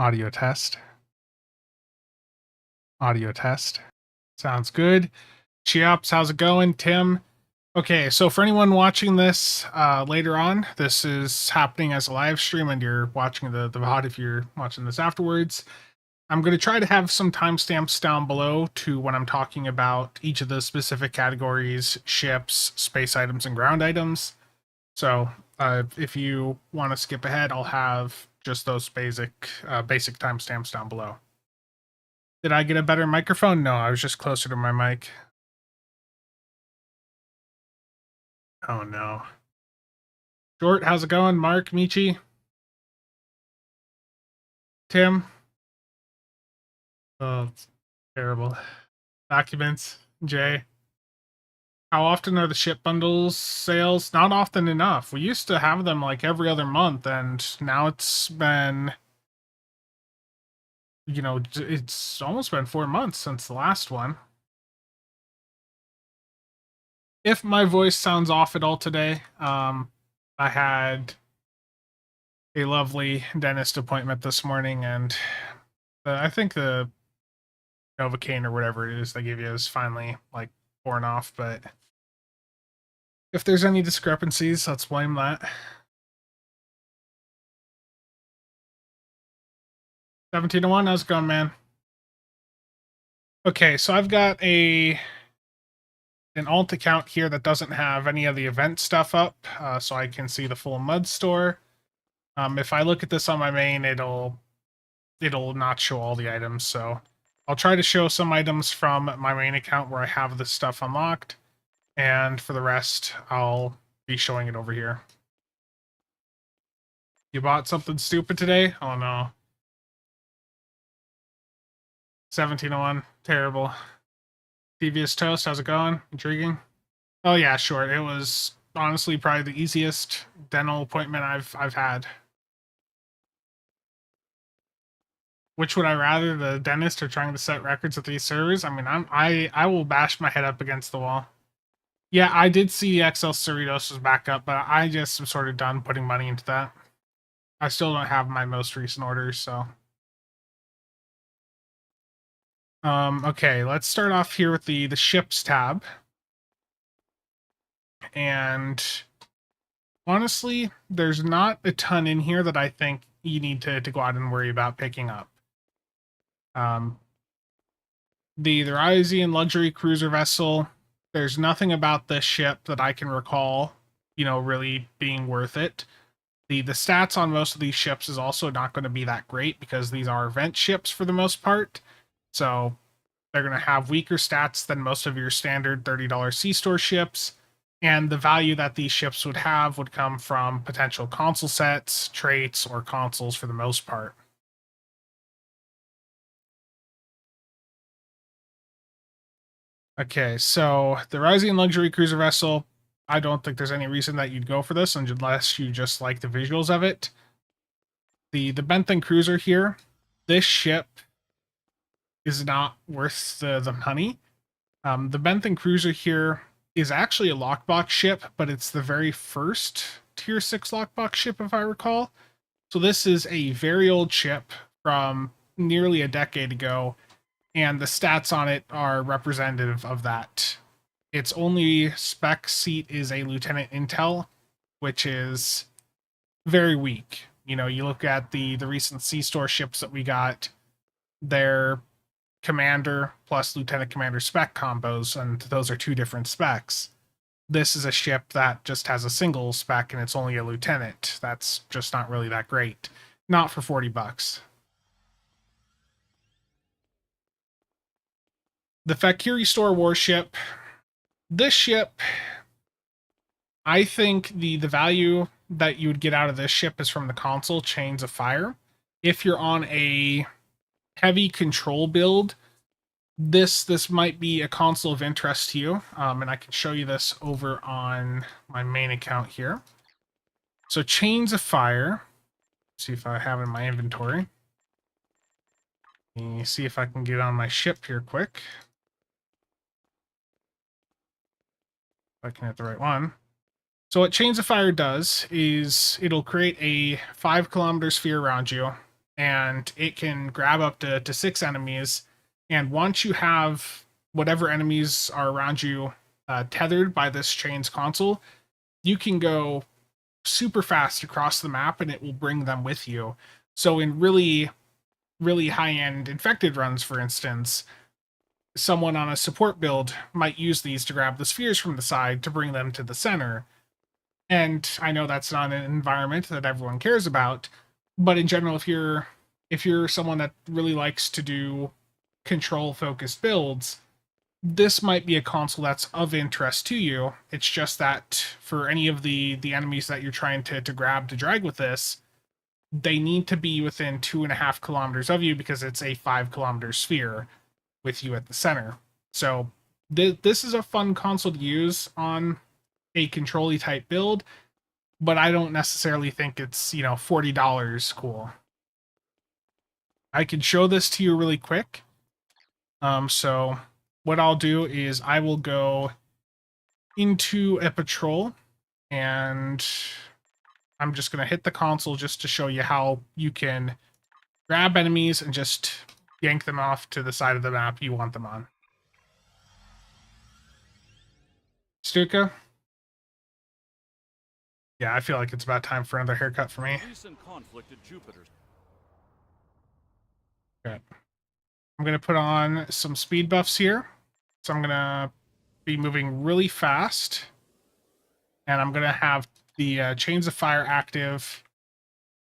Audio test. Audio test. Sounds good. Cheops, how's it going? Tim? Okay, so for anyone watching this later on, this is happening as a live stream and you're watching the VOD if you're watching this afterwards. I'm going to try to have some timestamps down below to when I'm talking about each of the specific categories, ships, space items, and ground items. So if you want to skip ahead, I'll have just those basic timestamps down below. Did I get a better microphone? No, I was just closer to my mic. Oh no. Short, how's it going? Mark, Michi? Tim? Oh, it's terrible. Documents, Jay. How often are the ship bundles sales? Not often enough. We used to have them like every other month, and now it's been, it's almost been 4 months since the last one. If my voice sounds off at all today, I had a lovely dentist appointment this morning, and I think the Novocaine or whatever it is they give you is finally like worn off, but if there's any discrepancies, let's blame that. 1701, how's it going, man? Okay, so I've got an alt account here that doesn't have any of the event stuff up, so I can see the full mud store. If I look at this on my main, it'll not show all the items, so I'll try to show some items from my main account where I have this stuff unlocked, and for the rest, I'll be showing it over here. You bought something stupid today? Oh no. 1701, terrible. Devious Toast, how's it going? Intriguing? Oh yeah, sure. It was honestly probably the easiest dental appointment I've had. Which would I rather, the dentist or trying to set records with these servers? I mean, I will bash my head up against the wall. Yeah, I did see XL Cerritos was back up, but I just am sort of done putting money into that. I still don't have my most recent orders, so. Okay, let's start off here with the ships tab. And honestly, there's not a ton in here that I think you need to go out and worry about picking up. The Ryzian luxury cruiser vessel, there's nothing about this ship that I can recall, really being worth it. The stats on most of these ships is also not going to be that great because these are event ships for the most part. So they're going to have weaker stats than most of your standard $30 C-store ships. And the value that these ships would have would come from potential console sets, traits, or consoles for the most part. Okay, so the Ryzian luxury cruiser vessel, I don't think there's any reason that you'd go for this unless you just like the visuals of it. The Benthen cruiser here, this ship is not worth the money. The Benthen cruiser here is actually a lockbox ship, but it's the very first tier 6 lockbox ship, if I recall. So this is a very old ship from nearly a decade ago, and the stats on it are representative of that. Its only spec seat is a Lieutenant Intel, which is very weak. You look at the recent C-store ships that we got, they're Commander plus Lieutenant Commander spec combos, and those are two different specs. This is a ship that just has a single spec and it's only a Lieutenant. That's just not really that great. Not for $40. The Fakiri Store warship. This ship, I think the value that you would get out of this ship is from the console Chains of Fire. If you're on a heavy control build, this might be a console of interest to you, and I can show you this over on my main account here. So Chains of Fire, see if I have it in my inventory. Let me see if I can get on my ship here quick. If I can hit the right one. So what Chains of Fire does is it'll create a 5 kilometer sphere around you. and it can grab up to 6 enemies. And once you have whatever enemies are around you tethered by this chain's console, you can go super fast across the map and it will bring them with you. So in really, really high-end infected runs, for instance, someone on a support build might use these to grab the spheres from the side to bring them to the center. And I know that's not an environment that everyone cares about, but in general, if you're someone that really likes to do control focused builds, this might be a console that's of interest to you. It's just that for any of the enemies that you're trying to grab to drag with this, they need to be within 2.5 kilometers of you because it's a 5 kilometer sphere with you at the center. So this is a fun console to use on a control-y type build, but I don't necessarily think it's, $40 cool. I can show this to you really quick. So what I'll do is I will go into a patrol, and I'm just going to hit the console just to show you how you can grab enemies and just yank them off to the side of the map you want them on. Stuka? Yeah, I feel like it's about time for another haircut for me. Okay. I'm going to put on some speed buffs here. So I'm going to be moving really fast. And I'm going to have the chains of fire active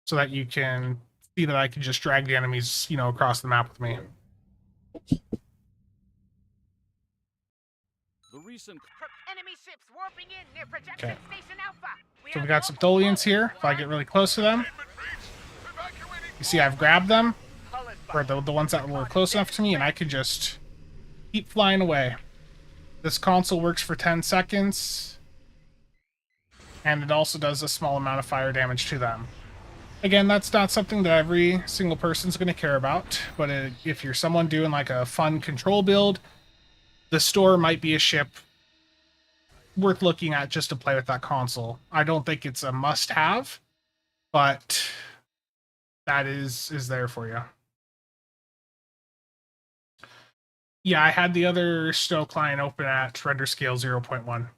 so that you can see that I can just drag the enemies, across the map with me. Enemy ships warping in near projection station Alpha. So we got some Tholians here. If I get really close to them, you see I've grabbed them, or the ones that were close enough to me, and I could just keep flying away. This console works for 10 seconds, and it also does a small amount of fire damage to them. Again, that's not something that every single person's going to care about, but if you're someone doing like a fun control build, the store might be a ship worth looking at just to play with that console. I don't think it's a must-have, but that is there for you. Yeah, I had the other Stowe client open at render scale 0.1.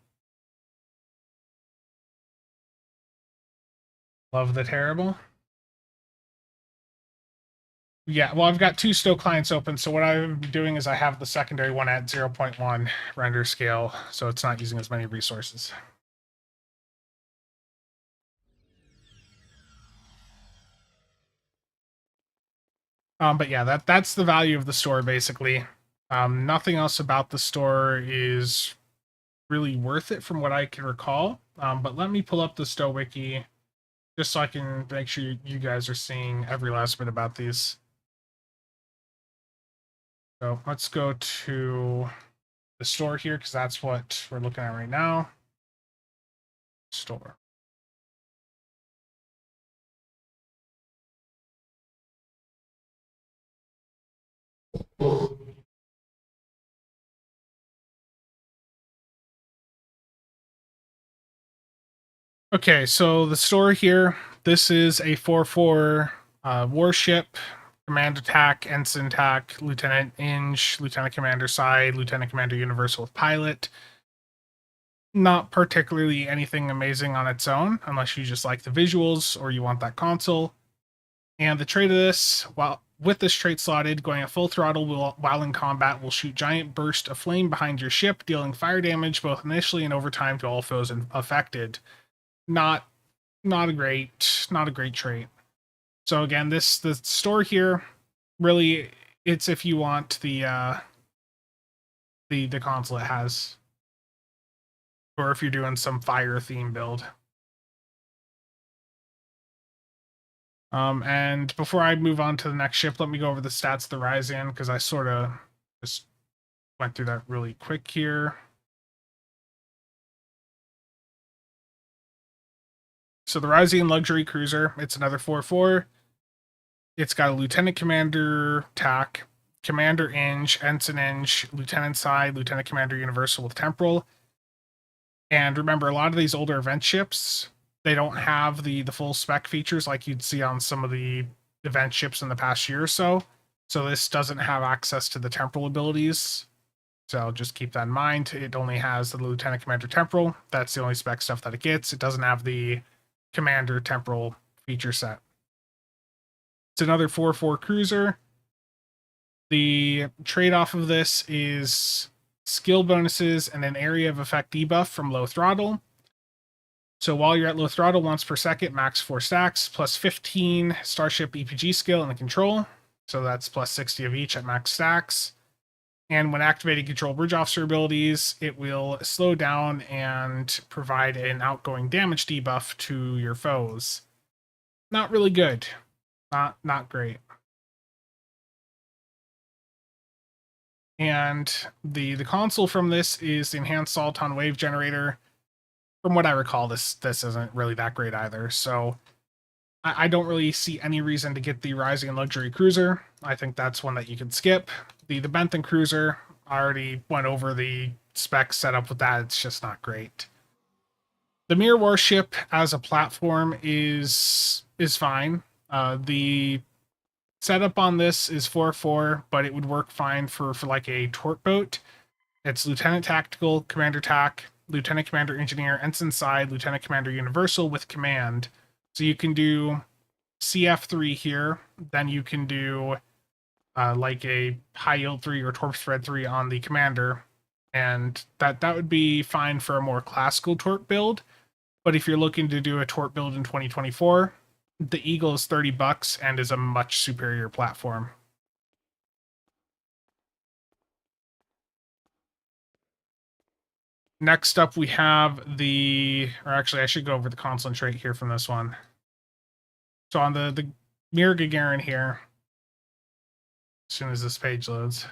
Love the terrible. Yeah, well, I've got 2 Stowe clients open, so what I'm doing is I have the secondary one at 0.1 render scale, so it's not using as many resources. But yeah, that's the value of the store, basically. Nothing else about the store is really worth it from what I can recall. But let me pull up the Stowe wiki just so I can make sure you guys are seeing every last bit about these. So let's go to the store here, because that's what we're looking at right now. Store. Okay, so the store here, this is a 4-4 warship, command attack, ensign attack, Lieutenant Inge, Lieutenant Commander Side, Lieutenant Commander Universal with pilot. Not particularly anything amazing on its own, unless you just like the visuals or you want that console. And the trait of this, while with this trait slotted, going at full throttle while in combat will shoot giant burst of flame behind your ship, dealing fire damage both initially and over time to all foes affected. Not a great trait. So again, the store here, really, it's if you want the console it has, or if you're doing some fire theme build. And before I move on to the next ship, let me go over the stats of the Ryzen, because I sort of just went through that really quick here. So the Ryzen Luxury Cruiser, it's another 4-4. It's got a Lieutenant Commander TAC, Commander Inge, Ensign Inge, Lieutenant Side, Lieutenant Commander Universal with Temporal. And remember, a lot of these older event ships, they don't have the full spec features like you'd see on some of the event ships in the past year or so. So this doesn't have access to the temporal abilities. So just keep that in mind. It only has the Lieutenant Commander Temporal. That's the only spec stuff that it gets. It doesn't have the Commander Temporal feature set. It's another 4/4 cruiser. The trade-off of this is skill bonuses and an area of effect debuff from low throttle. So while you're at low throttle once per second, max 4 stacks, plus 15 Starship EPG skill and the control. So that's plus 60 of each at max stacks. And when activating control bridge officer abilities, it will slow down and provide an outgoing damage debuff to your foes. Not really good. Not great. And the console from this is the enhanced Salton Wave Generator. From what I recall, this isn't really that great either. So I don't really see any reason to get the Rising Luxury Cruiser. I think that's one that you can skip. The Bentham Cruiser, I already went over the specs set up with that. It's just not great. The Mirror Warship as a platform is fine. The setup on this is 4/4, but it would work fine for like a torp boat. It's Lieutenant Tactical, Commander Tac, Lieutenant Commander Engineer, Ensign Side, Lieutenant Commander Universal with command. So you can do CF3 here, then you can do like a high yield 3 or torp thread 3 on the commander, and that would be fine for a more classical torp build. But if you're looking to do a torp build in 2024, the Eagle is $30 and is a much superior platform. Next up, we have or actually, I should go over the console and trait here from this one. So on the Mirror Gagarin here, as soon as this page loads,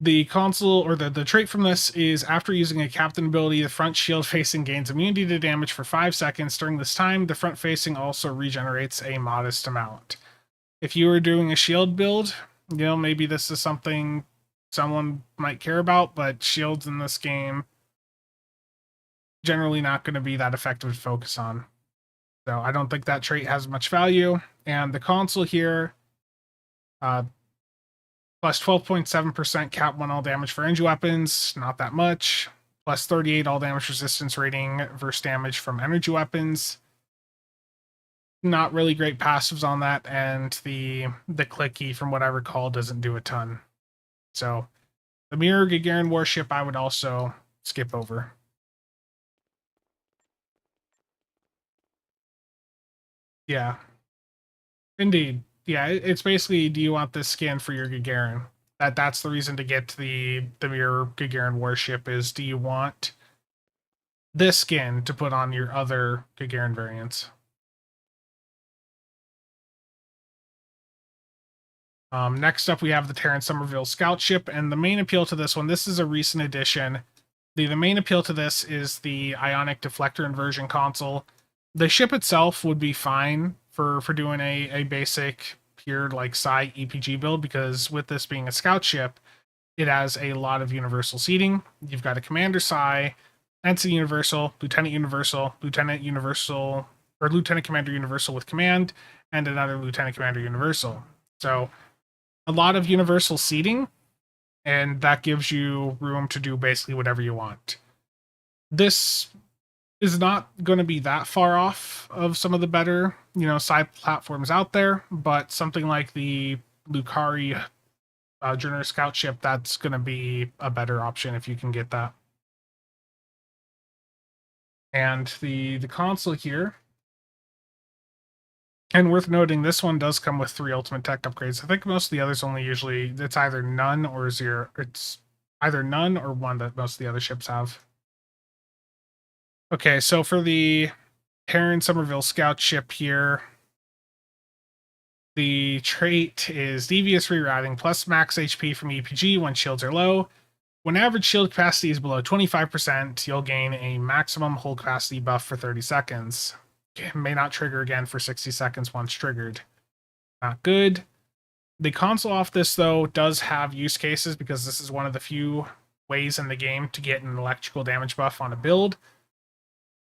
the console or the trait from this is after using a captain ability, the front shield facing gains immunity to damage for 5 seconds. During this time, the front facing also regenerates a modest amount. If you were doing a shield build, maybe this is something someone might care about, but shields in this game generally not going to be that effective to focus on. So I don't think that trait has much value. And the console here, plus 12.7% cap 1 all damage for energy weapons, not that much. Plus 38 all damage resistance rating versus damage from energy weapons. Not really great passives on that, and the click key, from what I recall, doesn't do a ton. So the Mirror Gagarin Warship I would also skip over. Yeah. Indeed. Yeah, it's basically, do you want this skin for your Gagarin? That's the reason to get the Mirror Gagarin Warship is, do you want this skin to put on your other Gagarin variants? Next up, we have the Terran Somerville Scout Ship, and the main appeal to this one, this is a recent addition. The main appeal to this is the Ionic Deflector Inversion console. The ship itself would be fine for doing a basic pure like Psi EPG build, because with this being a scout ship, it has a lot of universal seating. You've got a Commander Psi, Ensign Universal, Lieutenant Universal, Lieutenant Universal, or Lieutenant Commander Universal with command, and another Lieutenant Commander Universal. So a lot of universal seating, and that gives you room to do basically whatever you want. This is not going to be that far off of some of the better, side platforms out there, but something like the Lucari Journer Scout Ship, that's going to be a better option if you can get that. And the console here, and worth noting, this one does come with 3 ultimate tech upgrades. I think most of the others it's either none or 0. It's either none or 1 that most of the other ships have. Okay, so for the Terran Somerville Scout Ship here, the trait is Devious Rerouting plus max HP from EPG when shields are low. When average shield capacity is below 25%, you'll gain a maximum hull capacity buff for 30 seconds. It may not trigger again for 60 seconds once triggered. Not good. The console off this, though, does have use cases, because this is one of the few ways in the game to get an electrical damage buff on a build.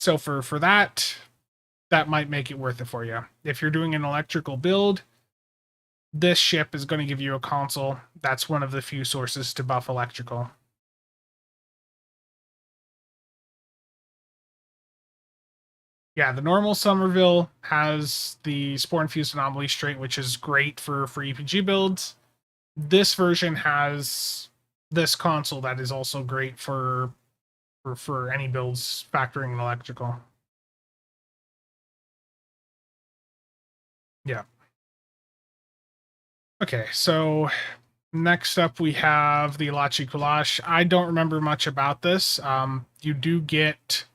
So for that that might make it worth it for you. If you're doing an electrical build, this ship is going to give you a console. That's one of the few sources to buff electrical. Yeah, the normal Somerville has the Spore-Infused Anomaly Strait, which is great for EPG builds. This version has this console that is also great for any builds factoring in electrical. Yeah. Okay, so next up we have the Elachi Kulash. I don't remember much about this. You do get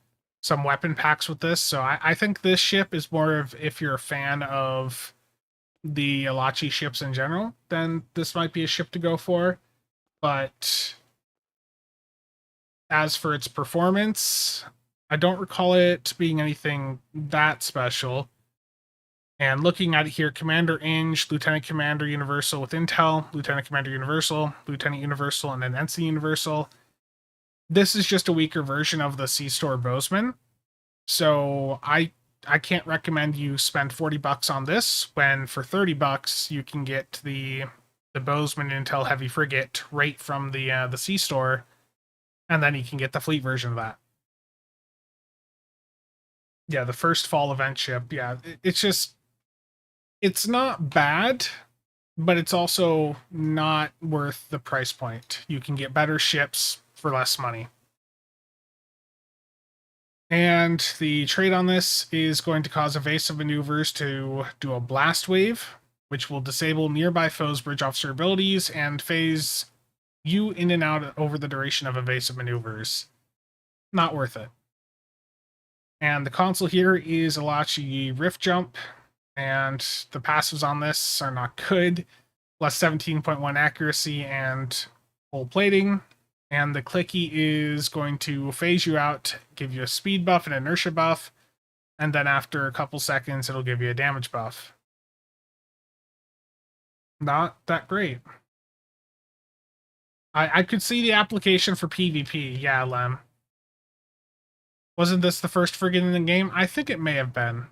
some weapon packs with this, so I think this ship is more of, if you're a fan of the Elachi ships in general, then this might be a ship to go for. But as for its performance, I don't recall it being anything that special. And looking at it here, Commander Inge, Lieutenant Commander Universal with Intel, Lieutenant Commander Universal, Lieutenant Universal, and then Ensign Universal. This is just a weaker version of the C-Store Bozeman. So I can't recommend you spend $40 on this when for $30 you can get the Bozeman Intel Heavy Frigate right from the C-Store, and then you can get the fleet version of that. Yeah, the first fall event ship. Yeah, it's not bad, but it's also not worth the price point. You can get better ships for less money. And the trait on this is going to cause evasive maneuvers to do a blast wave, which will disable nearby foes' bridge officer abilities and phase you in and out over the duration of evasive maneuvers. Not worth it. And the console here is Elachi Rift Jump, and the passives on this are not good. Plus 17.1 accuracy and full plating. And the clicky is going to phase you out, give you a speed buff and inertia buff, and then after a couple seconds, it'll give you a damage buff. Not that great. I could see the application for PvP. Yeah, Lem. Wasn't this the first frigate in the game? I think it may have been.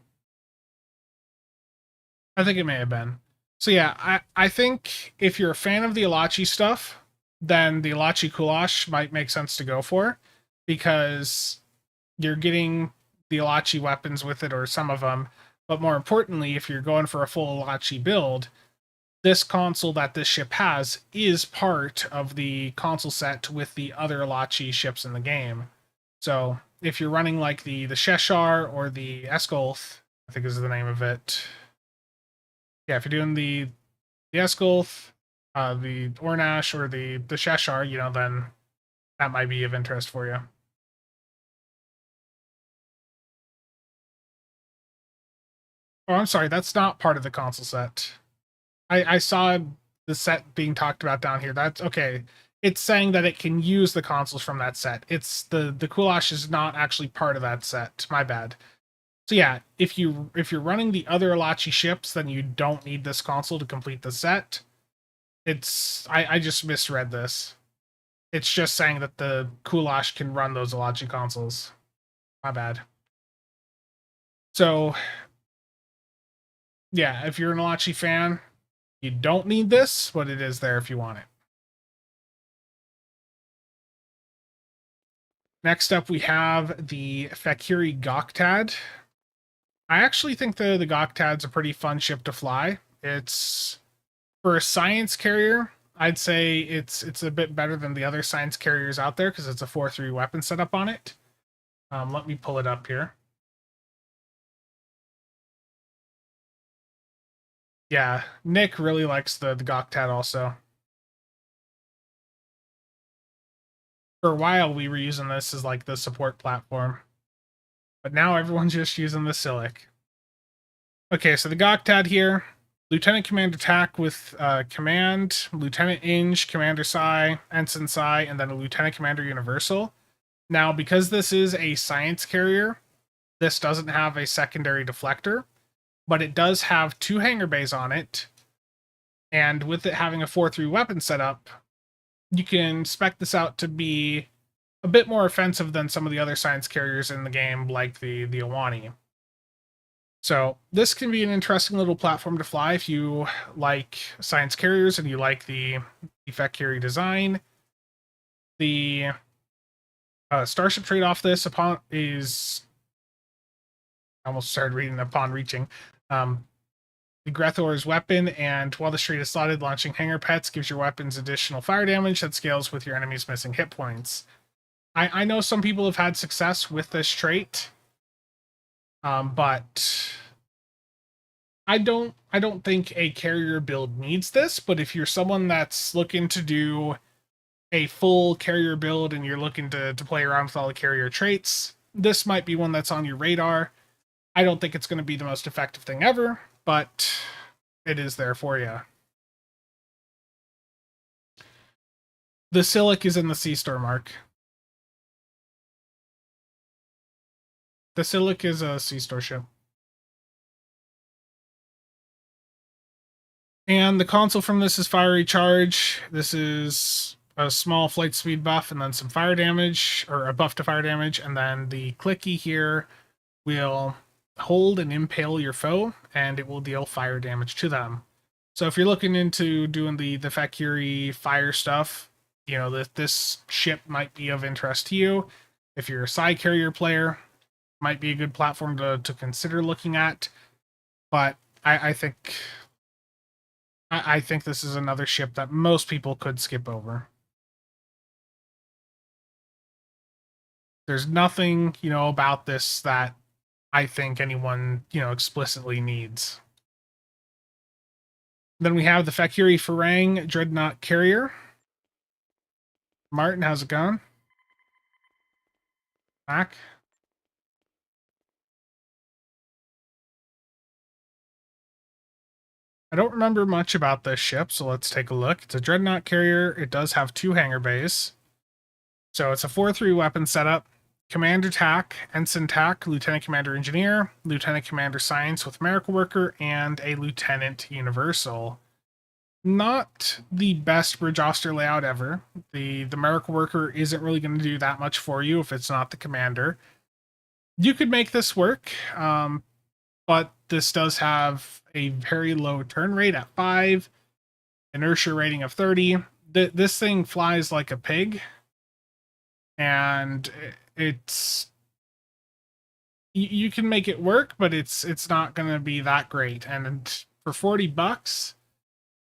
So yeah, I think if you're a fan of the Elachi stuff, then the Elachi Kulash might make sense to go for, because you're getting the Elachi weapons with it, or some of them. But more importantly, if you're going for a full Elachi build, this console that this ship has is part of the console set with the other Elachi ships in the game. So if you're running like the Cheshire or the Esgulf, I think is the name of it. Yeah, if you're doing the Esgulf, the Ornash, or the Cheshire, then that might be of interest for you. Oh, I'm sorry, that's not part of the console set. I saw the set being talked about down here. That's okay. It's saying that it can use the consoles from that set. It's the Kulash is not actually part of that set. My bad. So yeah, if you're running the other Elachi ships, then you don't need this console to complete the set. I just misread this. It's just saying that the Kulash can run those Elachi consoles. My bad. So yeah, if you're an Elachi fan, you don't need this, but it is there if you want it. Next up, we have the Fakiri Goktad. I actually think the Goktad's a pretty fun ship to fly. It's, for a science carrier, I'd say it's a bit better than the other science carriers out there because it's a 4-3 weapon setup on it. Let me pull it up here. Yeah, Nick really likes the Goktad also. For a while, we were using this as like the support platform, but now everyone's just using the Silic. Okay, so the Goktad here, Lieutenant Commander Tack with Command, Lieutenant Inge, Commander Psi, Ensign Psi, and then a Lieutenant Commander Universal. Now, because this is a science carrier, this doesn't have a secondary deflector, but it does have 2 hangar bays on it, and with it having a 4-3 weapon setup, you can spec this out to be a bit more offensive than some of the other science carriers in the game, like the Iwani. So this can be an interesting little platform to fly if you like science carriers and you like the effect carrier design. The starship trait off this upon is I almost started reading upon reaching. The Grethor's weapon, and while the trait is slotted, launching hanger pets gives your weapons additional fire damage that scales with your enemy's missing hit points. I know some people have had success with this trait, but I don't think a carrier build needs this. But if you're someone that's looking to do a full carrier build and you're looking to play around with all the carrier traits, this might be one that's on your radar. I don't think it's going to be the most effective thing ever, but it is there for you. The Silic is in the C-Store, Mark. The Silic is a C-Store ship. And the console from this is Fiery Charge. This is a small flight speed buff and then some fire damage, or a buff to fire damage. And then the clicky here will hold and impale your foe, and it will deal fire damage to them. So if you're looking into doing the Fakiri fire stuff, you know, this ship might be of interest to you. If you're a side carrier player, might be a good platform to consider looking at. But I think this is another ship that most people could skip over. There's nothing, about this that I think anyone, explicitly needs. Then we have the Fakiri Farang Dreadnought Carrier. Martin, how's it going? Back. I don't remember much about this ship, so let's take a look. It's a Dreadnought Carrier. It does have 2 hangar bays. So it's a 4-3 weapon setup. Commander TAC, Ensign TAC, Lieutenant Commander Engineer, Lieutenant Commander Science with Miracle Worker, and a Lieutenant Universal. Not the best Bridge Oster layout ever. The Miracle Worker isn't really going to do that much for you if it's not the Commander. You could make this work, but this does have a very low turn rate at 5, inertia rating of 30. This thing flies like a pig, and it's you can make it work, but it's not going to be that great. And for $40,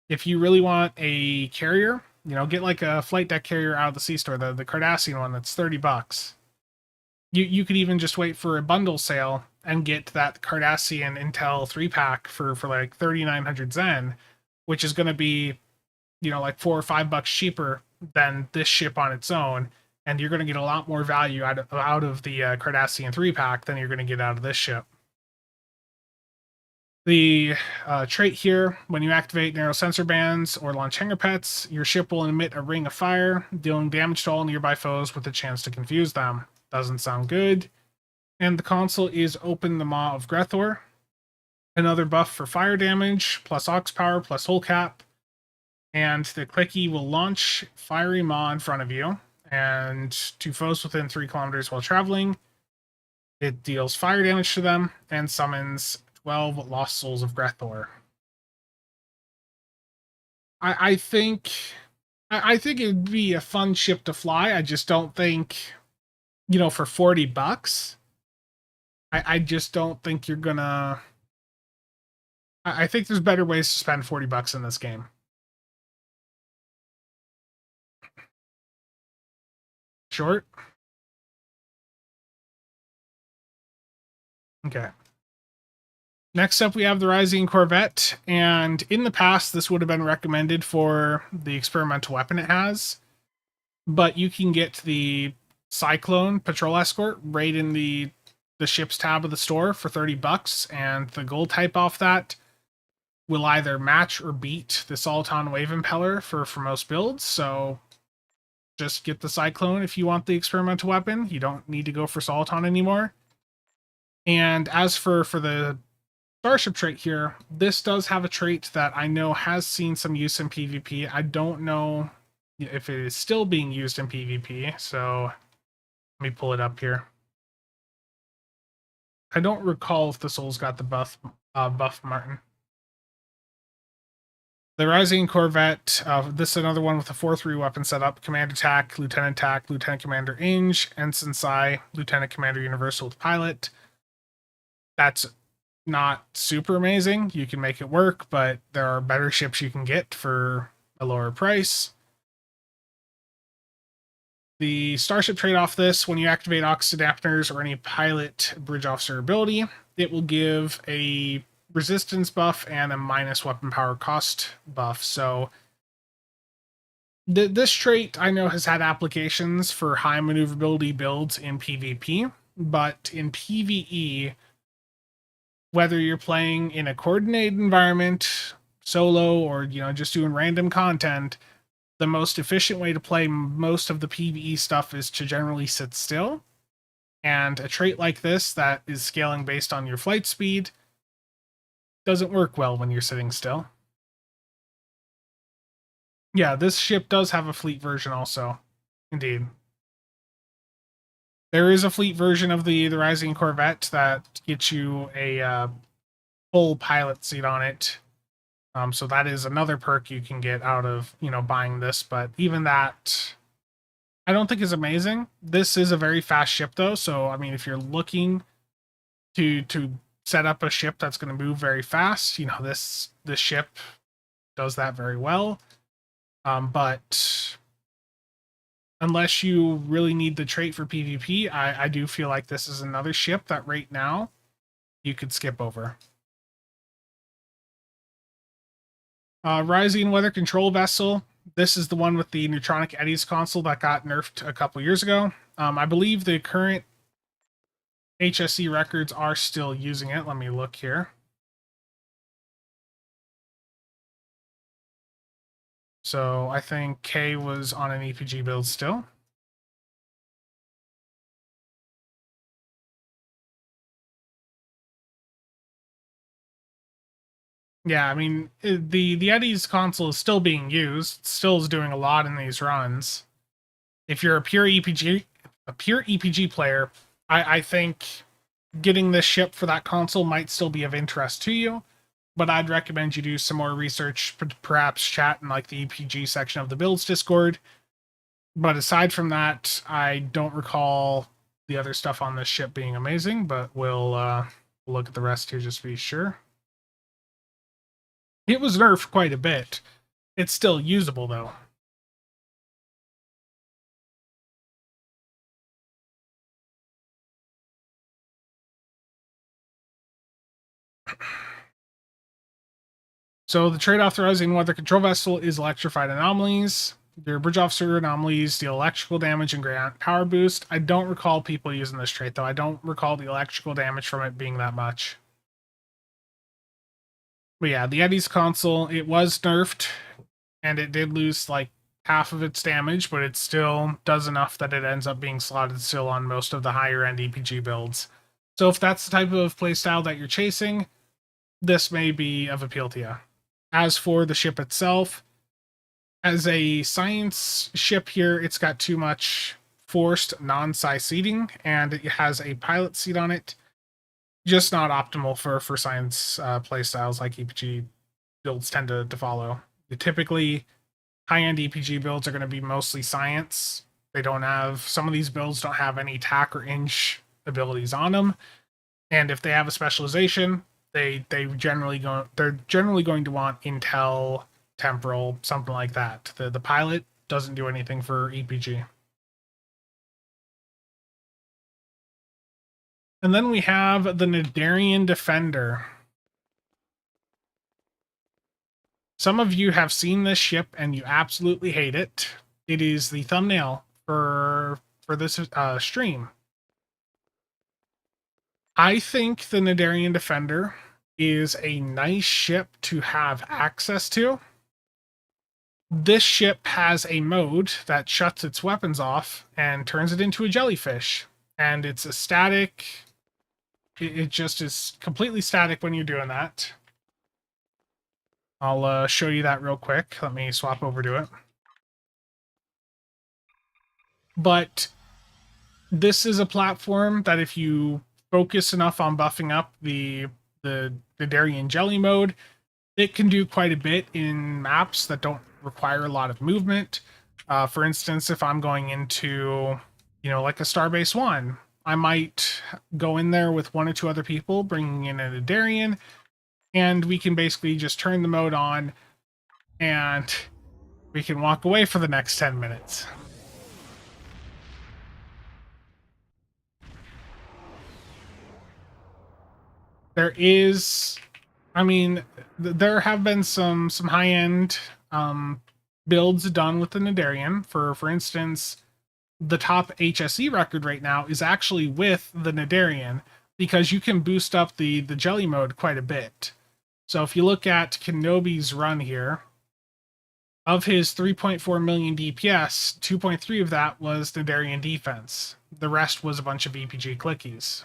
if you really want a carrier, get like a flight deck carrier out of the C-Store, the Cardassian one that's $30. You could even just wait for a bundle sale and get that Cardassian Intel 3-pack for like 3,900 Zen, which is going to be, like $4 or $5 cheaper than this ship on its own. And you're going to get a lot more value out of the Cardassian 3-pack than you're going to get out of this ship. The trait here, when you activate narrow sensor bands or launch hanger pets, your ship will emit a ring of fire, dealing damage to all nearby foes with a chance to confuse them. Doesn't sound good. And the console is Open the Maw of Grethor. Another buff for fire damage, plus aux power, plus hull cap. And the clicky will launch Fiery Maw in front of you, and to foes within 3 kilometers while traveling. It deals fire damage to them and summons 12 Lost Souls of Grethor. I think it'd be a fun ship to fly. I just don't think, for $40, I just don't think you're gonna. I think there's better ways to spend $40 in this game. Short? Okay. Next up, we have the Rising Corvette, and in the past, this would have been recommended for the experimental weapon it has, but you can get the Cyclone Patrol Escort right in the ship's tab of the store for $30, and the gold type off that will either match or beat the Soliton Wave Impeller for most builds, so just get the Cyclone if you want the experimental weapon. You don't need to go for Soliton anymore. And as for the Starship trait here, this does have a trait that I know has seen some use in PvP. I don't know if it is still being used in PvP, so let me pull it up here. I don't recall if the Soul's got the buff Martin. The Rising Corvette, this is another one with a 4-3 weapon setup. Command Attack, Lieutenant Attack, Lieutenant Commander Inge, Ensign Psi, Lieutenant Commander Universal with Pilot. That's not super amazing. You can make it work, but there are better ships you can get for a lower price. The Starship trait off this, when you activate oxygen dampeners or any pilot bridge officer ability, it will give a resistance buff and a minus weapon power cost buff. So this trait I know has had applications for high maneuverability builds in PvP, but in PvE, whether you're playing in a coordinated environment, solo, or just doing random content, the most efficient way to play most of the PvE stuff is to generally sit still. And a trait like this that is scaling based on your flight speed doesn't work well when you're sitting still. Yeah, this ship does have a fleet version also. Indeed. There is a fleet version of the Rising Corvette that gets you a full pilot seat on it. So that is another perk you can get out of, buying this. But even that, I don't think is amazing. This is a very fast ship, though. So, I mean, if you're looking to set up a ship that's going to move very fast, this ship does that very well. But unless you really need the trait for PvP, I do feel like this is another ship that right now you could skip over. Rising Weather Control Vessel. This is the one with the Neutronic Eddies console that got nerfed a couple years ago. I believe the current HSC records are still using it. Let me look here. So I think K was on an EPG build still. Yeah, I mean, the Eddies console is still being used. It still is doing a lot in these runs. If you're a pure EPG player, I think getting this ship for that console might still be of interest to you. But I'd recommend you do some more research, perhaps chat in like the EPG section of the builds Discord. But aside from that, I don't recall the other stuff on this ship being amazing. But we'll look at the rest here just to be sure. It was nerfed quite a bit. It's still usable, though. So the trade authorizing weather control vessel is electrified anomalies. Your bridge officer anomalies deal electrical damage and grant power boost. I don't recall people using this trait, though. I don't recall the electrical damage from it being that much. But yeah, the Eddies console, it was nerfed, and it did lose like half of its damage, but it still does enough that it ends up being slotted still on most of the higher end EPG builds. So if that's the type of playstyle that you're chasing, this may be of appeal to you. As for the ship itself, as a science ship here, it's got too much forced non-psi seating, and it has a pilot seat on it. Just not optimal for science playstyles like EPG builds tend to follow. Typically, high-end EPG builds are going to be mostly science. They don't have, some of these builds don't have any tack or inch abilities on them. And if they have a specialization, they're generally going to want intel, temporal, something like that. The pilot doesn't do anything for EPG. And then we have the Nadarian Defender. Some of you have seen this ship and you absolutely hate it. It is the thumbnail for this stream. I think the Nadarian Defender is a nice ship to have access to. This ship has a mode that shuts its weapons off and turns it into a jellyfish. And it's a static. It just is completely static when you're doing that. I'll show you that real quick. Let me swap over to it. But this is a platform that if you focus enough on buffing up the Darien Jelly mode, it can do quite a bit in maps that don't require a lot of movement. For instance, if I'm going into, like a Starbase 1, I might go in there with one or two other people, bringing in a Darien, and we can basically just turn the mode on, and we can walk away for the next 10 minutes. There is, I mean, there have been some high-end builds done with the Nadarian. For instance, the top HSE record right now is actually with the Nadarian, because you can boost up the jelly mode quite a bit. So if you look at Kenobi's run here, of his 3.4 million DPS, 2.3 of that was Nadarian defense. The rest was a bunch of EPG clickies.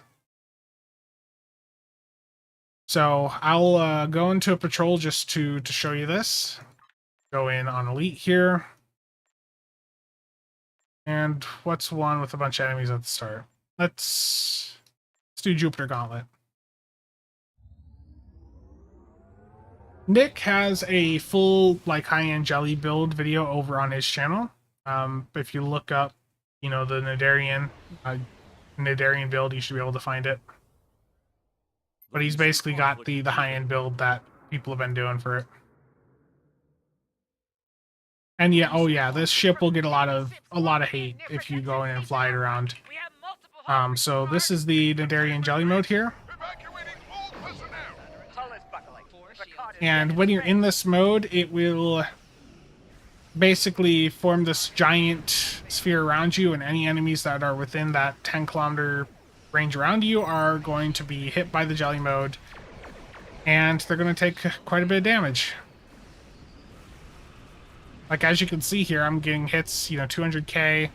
So I'll go into a patrol just to show you this. Go in on Elite here. And what's one with a bunch of enemies at the start? Let's do Jupiter Gauntlet. Nick has a full high-end jelly build video over on his channel. If you look up, the Nadarian build, you should be able to find it. But he's basically got the high-end build that people have been doing for it. And yeah, oh yeah, this ship will get a lot of hate if you go in and fly it around. So this is the Nadarian jelly mode here. And when you're in this mode, it will basically form this giant sphere around you, and any enemies that are within that 10-kilometer range around you are going to be hit by the jelly mode, and they're going to take quite a bit of damage. As you can see here, I'm getting hits, 200k.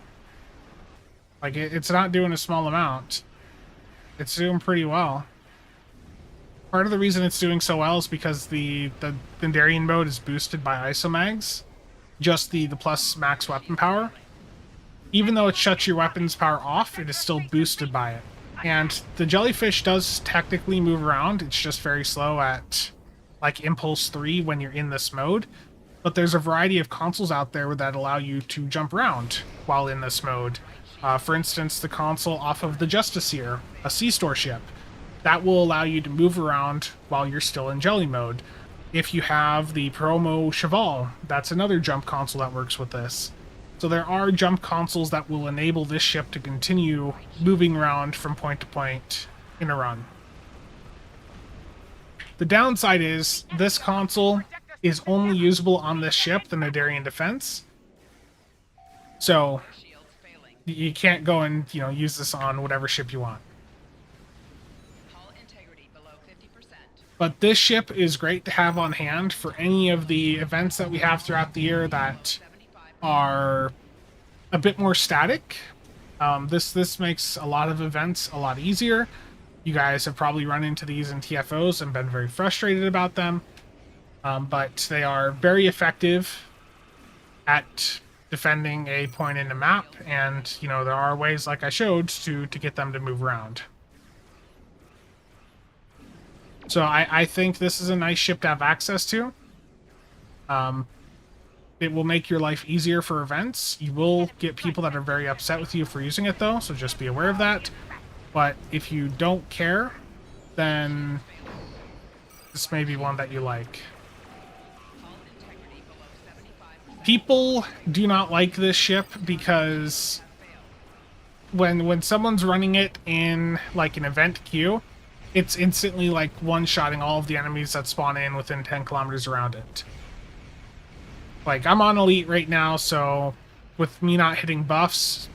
It's not doing a small amount. It's doing pretty well. Part of the reason it's doing so well is because the Darien mode is boosted by isomags, just the plus max weapon power. Even though it shuts your weapons power off, it is still boosted by it. And the jellyfish does technically move around. It's just very slow at Impulse 3 when you're in this mode. But there's a variety of consoles out there that allow you to jump around while in this mode. For instance, the console off of the Justiciar, a C-Store ship. That will allow you to move around while you're still in jelly mode. If you have the Promo Cheval, that's another jump console that works with this. So there are jump consoles that will enable this ship to continue moving around from point to point in a run. The downside is this console is only usable on this ship, the Nadarian Defense. So you can't go and use this on whatever ship you want. But this ship is great to have on hand for any of the events that we have throughout the year that are a bit more static. This makes a lot of events a lot easier. You guys have probably run into these in TFOs and been very frustrated about them. But they are very effective at defending a point in the map, and there are ways, like I showed, to get them to move around. So I think this is a nice ship to have access to. It will make your life easier for events. You will get people that are very upset with you for using it, though, so just be aware of that. But if you don't care, then this may be one that you like. People do not like this ship because when someone's running it in an event queue, it's instantly one-shotting all of the enemies that spawn in within 10 kilometers around it. I'm on Elite right now, so with me not hitting buffs,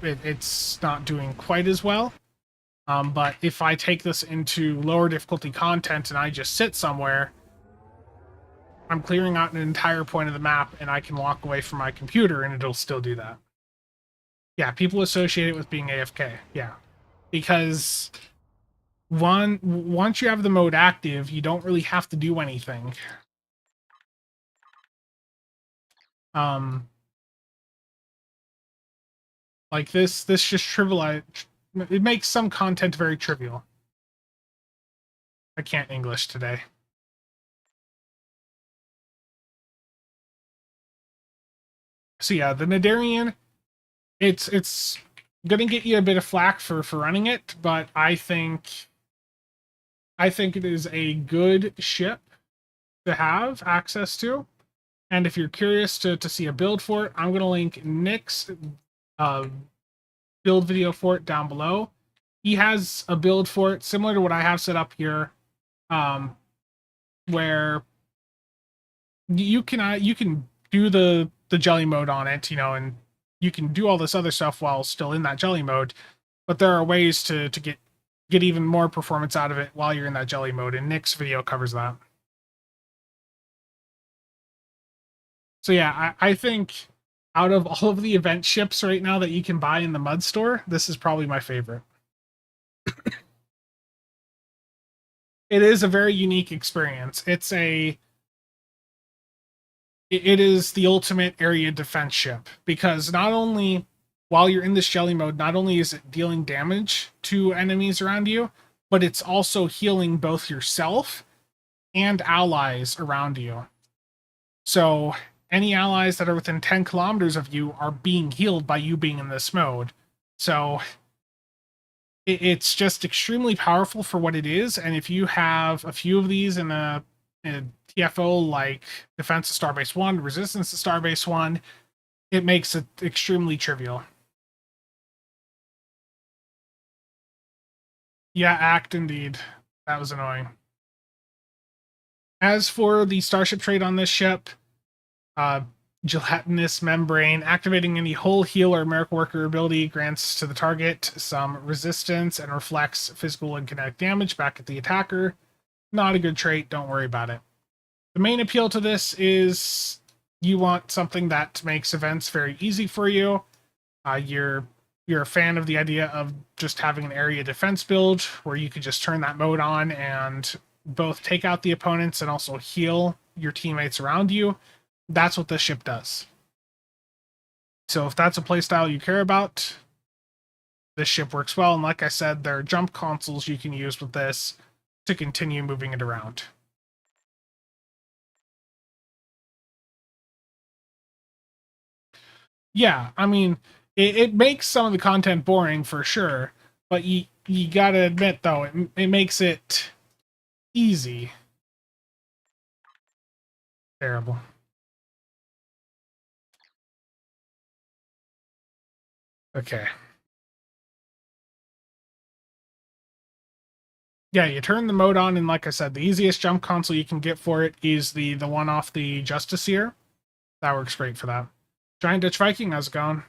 it's not doing quite as well. But if I take this into lower difficulty content and I just sit somewhere, I'm clearing out an entire point of the map, and I can walk away from my computer, and it'll still do that. Yeah, people associate it with being AFK. Yeah. Because once you have the mode active, you don't really have to do anything. This just it makes some content very trivial. I can't English today. So yeah, the Nadarian, it's gonna get you a bit of flack for running it, but I think it is a good ship to have access to. And if you're curious to see a build for it, I'm gonna link Nick's uh, build video for it down below. He has a build for it similar to what I have set up here, where you can do the jelly mode on it, and you can do all this other stuff while still in that jelly mode. But there are ways to get even more performance out of it while you're in that jelly mode, and Nick's video covers that. So yeah, I think out of all of the event ships right now that you can buy in the Mud Store, this is probably my favorite. It is a very unique experience. It is the ultimate area defense ship, because not only while you're in this jelly mode, not only is it dealing damage to enemies around you, but it's also healing both yourself and allies around you. So any allies that are within 10 kilometers of you are being healed by you being in this mode. So it's just extremely powerful for what it is. And if you have a few of these in a TFO like Defense of Starbase 1, Resistance to Starbase 1, it makes it extremely trivial. Yeah, act indeed. That was annoying. As for the starship trait on this ship, gelatinous membrane, activating any whole heal or miracle worker ability grants to the target some resistance and reflects physical and kinetic damage back at the attacker. Not a good trait, don't worry about it. The main appeal to this is you want something that makes events very easy for you. You're a fan of the idea of just having an area defense build where you could just turn that mode on and both take out the opponents and also heal your teammates around you. That's what this ship does. So if that's a playstyle you care about, this ship works well. And like I said, there are jump consoles you can use with this to continue moving it around. Yeah, I mean, it makes some of the content boring for sure, but you gotta admit though, it makes it easy. Terrible. Okay. Yeah, you turn the mode on, and like I said, the easiest jump console you can get for it is the one off the Justiciar. That works great for that. Giant Dutch Viking, how's it going?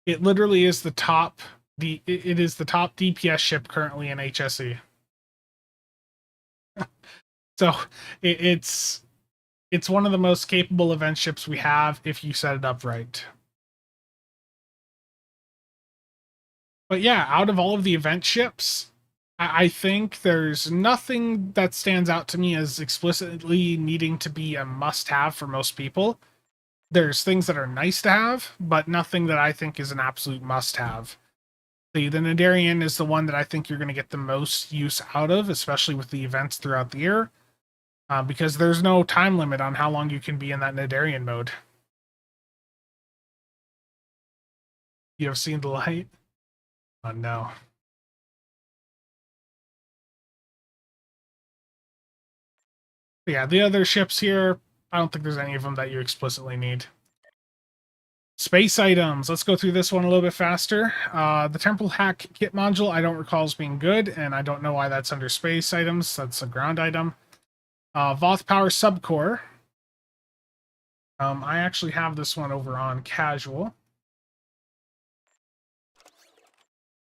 It literally is the top it is the top DPS ship currently in HSE. So it's one of the most capable event ships we have if you set it up right. But yeah, out of all of the event ships, I think there's nothing that stands out to me as explicitly needing to be a must-have for most people. There's things that are nice to have, but nothing that I think is an absolute must-have. The Nadarian is the one that I think you're going to get the most use out of, especially with the events throughout the year, because there's no time limit on how long you can be in that Nadarian mode. You have seen the light? Oh no. But yeah, the other ships here, I don't think there's any of them that you explicitly need. Space items. Let's go through this one a little bit faster. The Temple Hack Kit Module, I don't recall as being good, and I don't know why that's under space items. That's a ground item. Voth Power Subcore. I actually have this one over on Casual.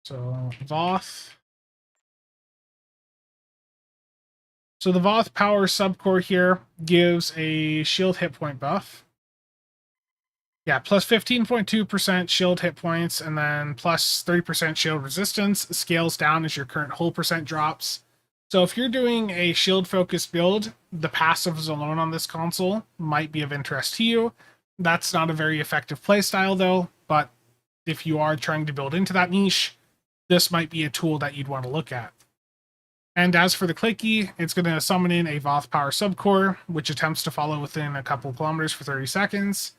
So, Voth. So the Voth Power Subcore here gives a shield hit point buff. Yeah, plus 15.2% shield hit points, and then plus 30% shield resistance. Scales down as your current hull percent drops. So if you're doing a shield-focused build, the passives alone on this console might be of interest to you. That's not a very effective playstyle, though, but if you are trying to build into that niche, this might be a tool that you'd want to look at. And as for the clicky, it's going to summon in a Voth Power Subcore, which attempts to follow within a couple kilometers for 30 seconds.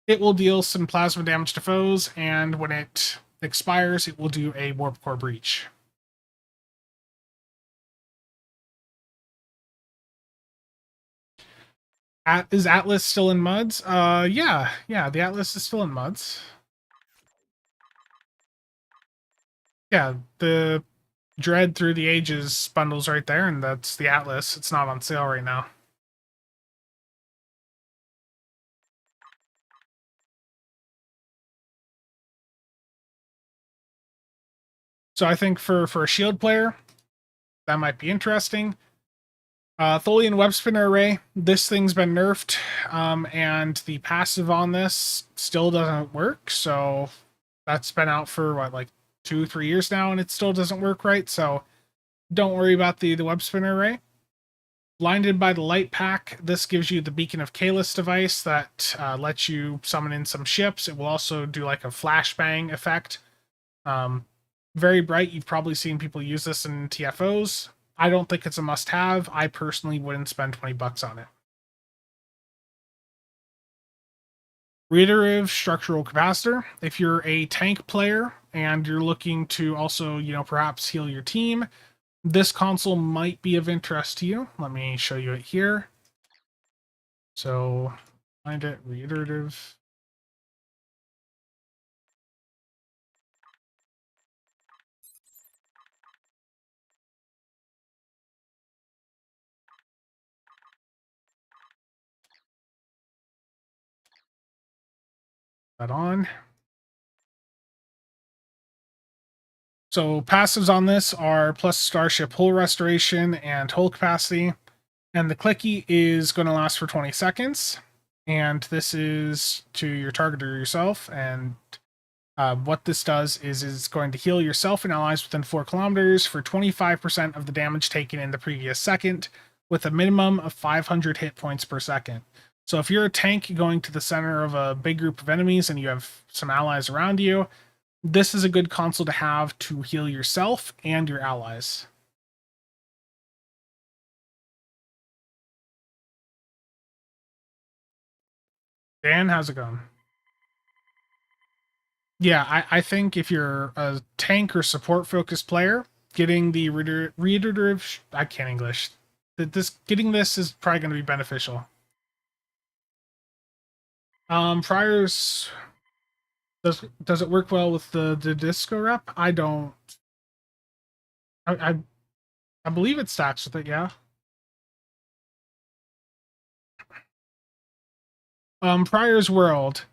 It will deal some plasma damage to foes, and when it expires, it will do a Warp Core Breach. Is Atlas still in MUDs? Yeah, the Atlas is still in MUDs. Yeah, the Dread Through the Ages bundle's right there, and that's the Atlas. It's not on sale right now. So I think for a shield player, that might be interesting. Tholian Web Spinner Array, this thing's been nerfed, and the passive on this still doesn't work, so that's been out for, what, like 2-3 years now, and it still doesn't work right, so don't worry about the Web Spinner Array. Blinded by the Light Pack, this gives you the Beacon of Kalis device that lets you summon in some ships. It will also do like a flashbang effect. Very bright. You've probably seen people use this in TFOs. I don't think it's a must-have. I personally wouldn't spend $20 on it. Reiterative Structural Capacitor. If you're a tank player and you're looking to also, perhaps heal your team, this console might be of interest to you. Let me show you it here. So, find it, reiterative. That on. So passives on this are plus Starship hull restoration and hull capacity. And the clicky is going to last for 20 seconds. And this is to your target or yourself. And what this does is it's going to heal yourself and allies within 4 kilometers for 25% of the damage taken in the previous second, with a minimum of 500 hit points per second. So if you're a tank going to the center of a big group of enemies and you have some allies around you, this is a good console to have to heal yourself and your allies. Dan, how's it going? Yeah, I think if you're a tank or support focused player, getting the reiterative, I can't English. Getting this is probably going to be beneficial. Priors, does it work well with the disco rep? I don't. I believe it stacks with it. Yeah. Prior's World.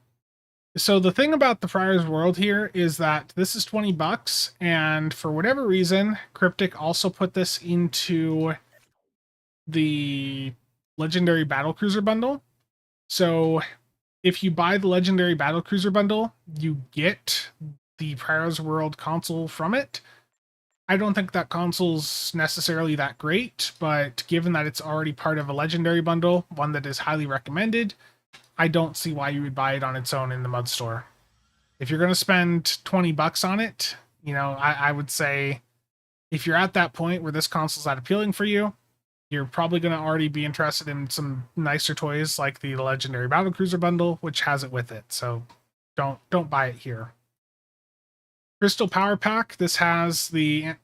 So the thing about the Prior's World here is that this is $20, and for whatever reason, Cryptic also put this into the Legendary Battlecruiser bundle. So if you buy the Legendary Battlecruiser bundle, you get the Prior's World console from it. I don't think that console's necessarily that great, but given that it's already part of a Legendary bundle, one that is highly recommended, I don't see why you would buy it on its own in the MUD store. If you're going to spend $20 on it, I would say if you're at that point where this console's not appealing for you, you're probably going to already be interested in some nicer toys like the Legendary Battlecruiser bundle, which has it with it. So don't buy it here. Crystal Power Pack. This has the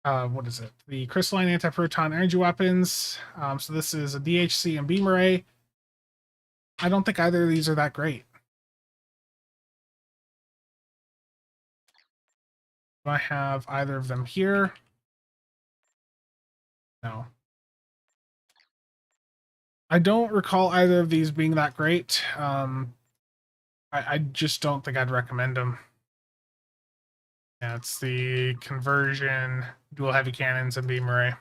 what is it? The crystalline anti-proton energy weapons. So this is a DHC and beam array. I don't think either of these are that great. Do I have either of them here? No. I don't recall either of these being that great. I just don't think I'd recommend them. Yeah, it's the conversion, dual heavy cannons, and beam array.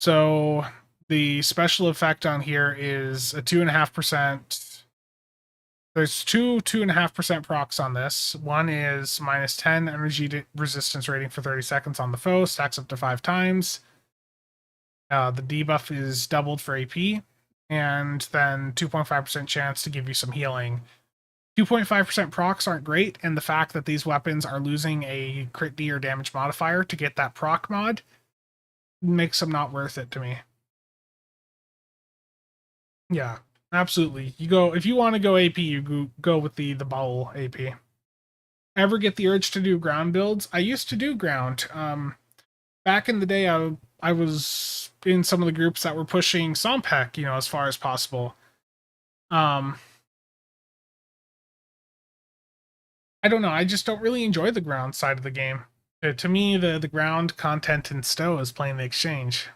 So the special effect on here is a 2.5%. There's 2.5% procs on this. One is minus 10 energy resistance rating for 30 seconds on the foe, stacks up to 5 times. The debuff is doubled for AP, and then 2.5% chance to give you some healing. 2.5% procs aren't great, and the fact that these weapons are losing a crit D or damage modifier to get that proc mod makes them not worth it to me. Yeah, absolutely. You go if you want to go AP, you go with the bowl AP. Ever get the urge to do ground builds? I used to do ground. Back in the day, I was in some of the groups that were pushing Sompek, as far as possible. Um, I don't know. I just don't really enjoy the ground side of the game. To me, the ground content in Stowe is playing the exchange.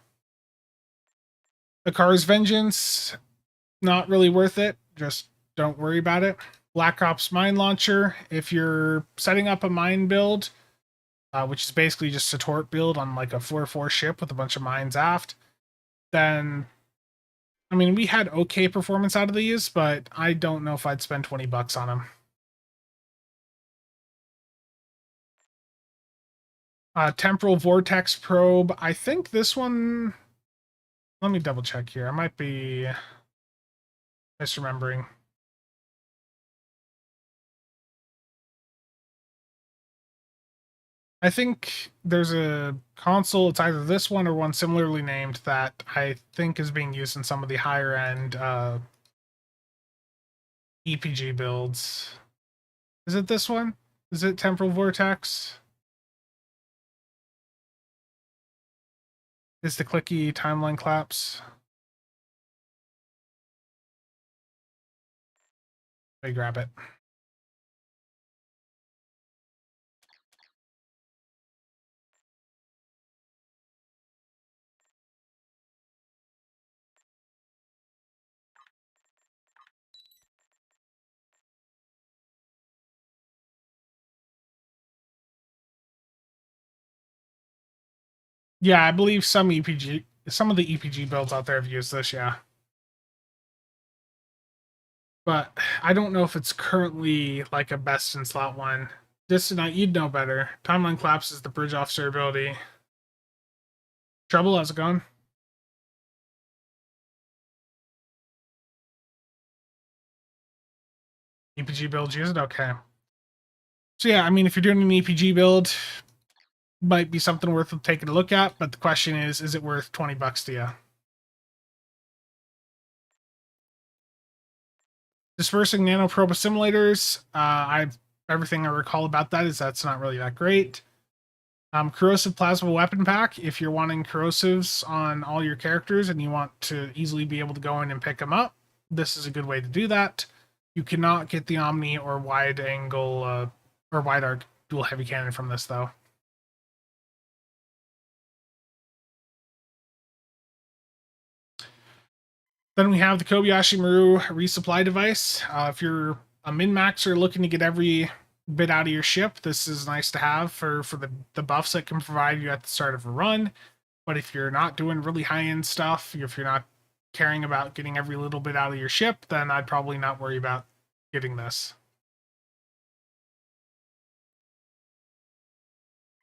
Akar's Vengeance, not really worth it. Just don't worry about it. Black Ops Mine Launcher, if you're setting up a mine build, which is basically just a tort build on like a 4-4 ship with a bunch of mines aft, then, I mean, we had okay performance out of these, but I don't know if I'd spend $20 on them. Temporal Vortex Probe, I think this one, let me double check here. I might be misremembering. I think there's a console, it's either this one or one similarly named, that I think is being used in some of the higher end EPG builds. Is it this one? Is it Temporal Vortex? Is the clicky timeline collapse? Let me grab it. Yeah, I believe some of the EPG builds out there have used this, yeah. But I don't know if it's currently like a best in slot one. This tonight, you'd know better. Timeline collapse is the bridge officer ability. Trouble, how's it going? EPG build, use it? Okay. So yeah, I mean, if you're doing an EPG build, might be something worth taking a look at, but the question is it worth $20 to you? Dispersing nanoprobe simulators, everything I recall about that is that's not really that great. Corrosive plasma weapon pack, if you're wanting corrosives on all your characters and you want to easily be able to go in and pick them up, this is a good way to do that. You cannot get the Omni or wide angle or wide arc dual heavy cannon from this though. Then we have the Kobayashi Maru resupply device. If you're a min-maxer looking to get every bit out of your ship, this is nice to have for the buffs it can provide you at the start of a run. But if you're not doing really high-end stuff, if you're not caring about getting every little bit out of your ship, then I'd probably not worry about getting this.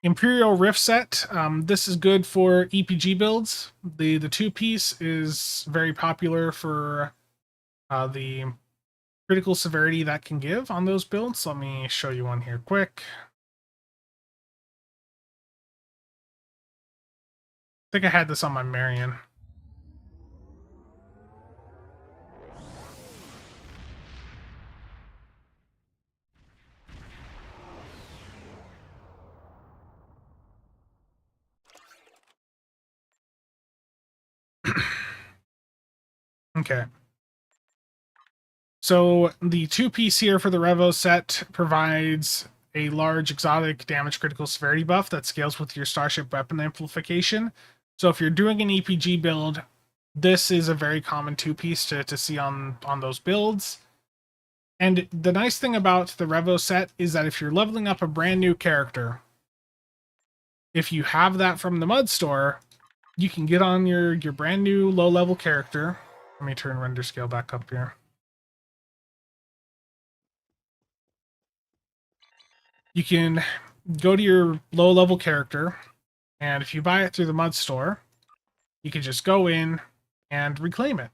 Imperial Rift set. This is good for EPG builds. The two-piece is very popular for the critical severity that can give on those builds. Let me show you one here quick. I think I had this on my Marion. Okay. So the two-piece here for the Revo set provides a large exotic damage critical severity buff that scales with your Starship weapon amplification. So if you're doing an EPG build, this is a very common two-piece to see on those builds. And the nice thing about the Revo set is that if you're leveling up a brand new character, if you have that from the Mud Store, you can get on your brand new low-level character. Let me turn render scale back up here. You can go to your low-level character, and if you buy it through the Mud Store, you can just go in and reclaim it.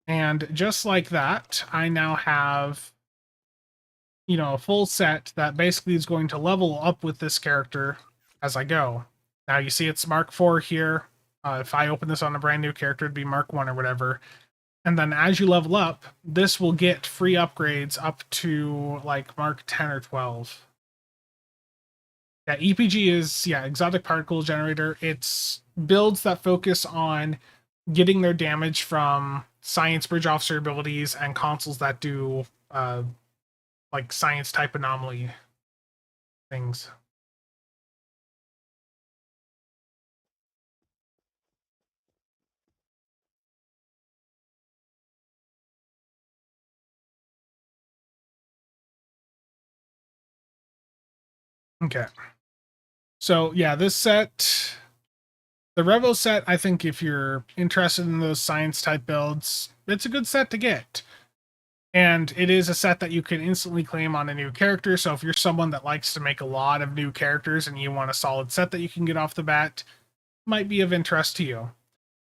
And just like that, I now have, a full set that basically is going to level up with this character as I go. Now you see it's Mark 4 here. If I open this on a brand new character, it'd be Mark 1 or whatever. And then as you level up, this will get free upgrades up to like Mark 10 or 12. Yeah, EPG is, exotic particle generator. It's builds that focus on getting their damage from science bridge officer abilities and consoles that do like science type anomaly things. Okay. So yeah, this set, the Revo set, I think if you're interested in those science type builds, it's a good set to get. And it is a set that you can instantly claim on a new character. So if you're someone that likes to make a lot of new characters and you want a solid set that you can get off the bat, might be of interest to you.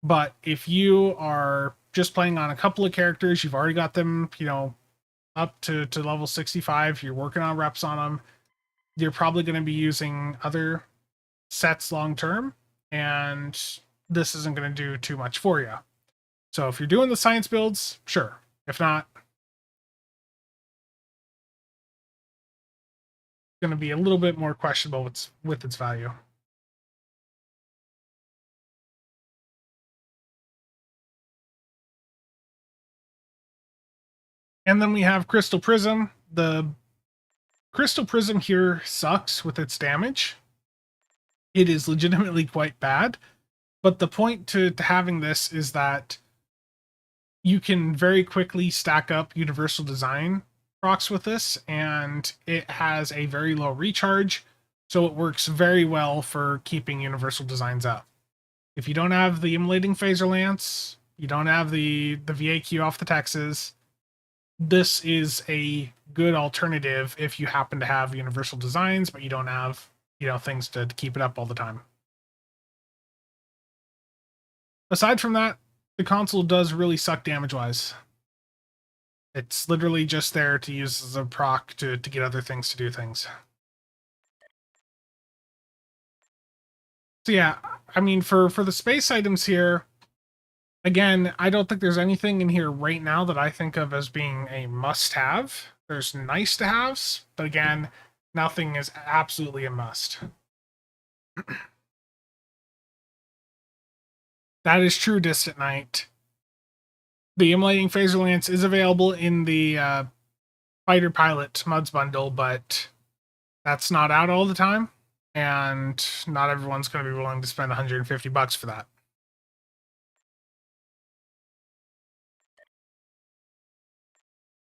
But if you are just playing on a couple of characters, you've already got them, up to level 65, you're working on reps on them, you're probably going to be using other sets long term, and this isn't going to do too much for you. So if you're doing the science builds, sure. If not, going to be a little bit more questionable with its value. And then we have Crystal Prism. The Crystal Prism here sucks with its damage. It is legitimately quite bad. But the point to having this is that you can very quickly stack up universal design procs with this, and it has a very low recharge, so it works very well for keeping universal designs up. If you don't have the immolating phaser lance, you don't have the VAQ off the Texas, this is a good alternative if you happen to have universal designs, but you don't have, things to keep it up all the time. Aside from that, the console does really suck damage-wise. It's literally just there to use as a proc to get other things to do things. So yeah, I mean, for the space items here, again, I don't think there's anything in here right now that I think of as being a must-have. There's nice-to-haves, but again, nothing is absolutely a must. That is true, Distant Knight. The Immolating Phaser Lance is available in the Fighter Pilot Muds bundle, but that's not out all the time, and not everyone's going to be willing to spend $150 for that.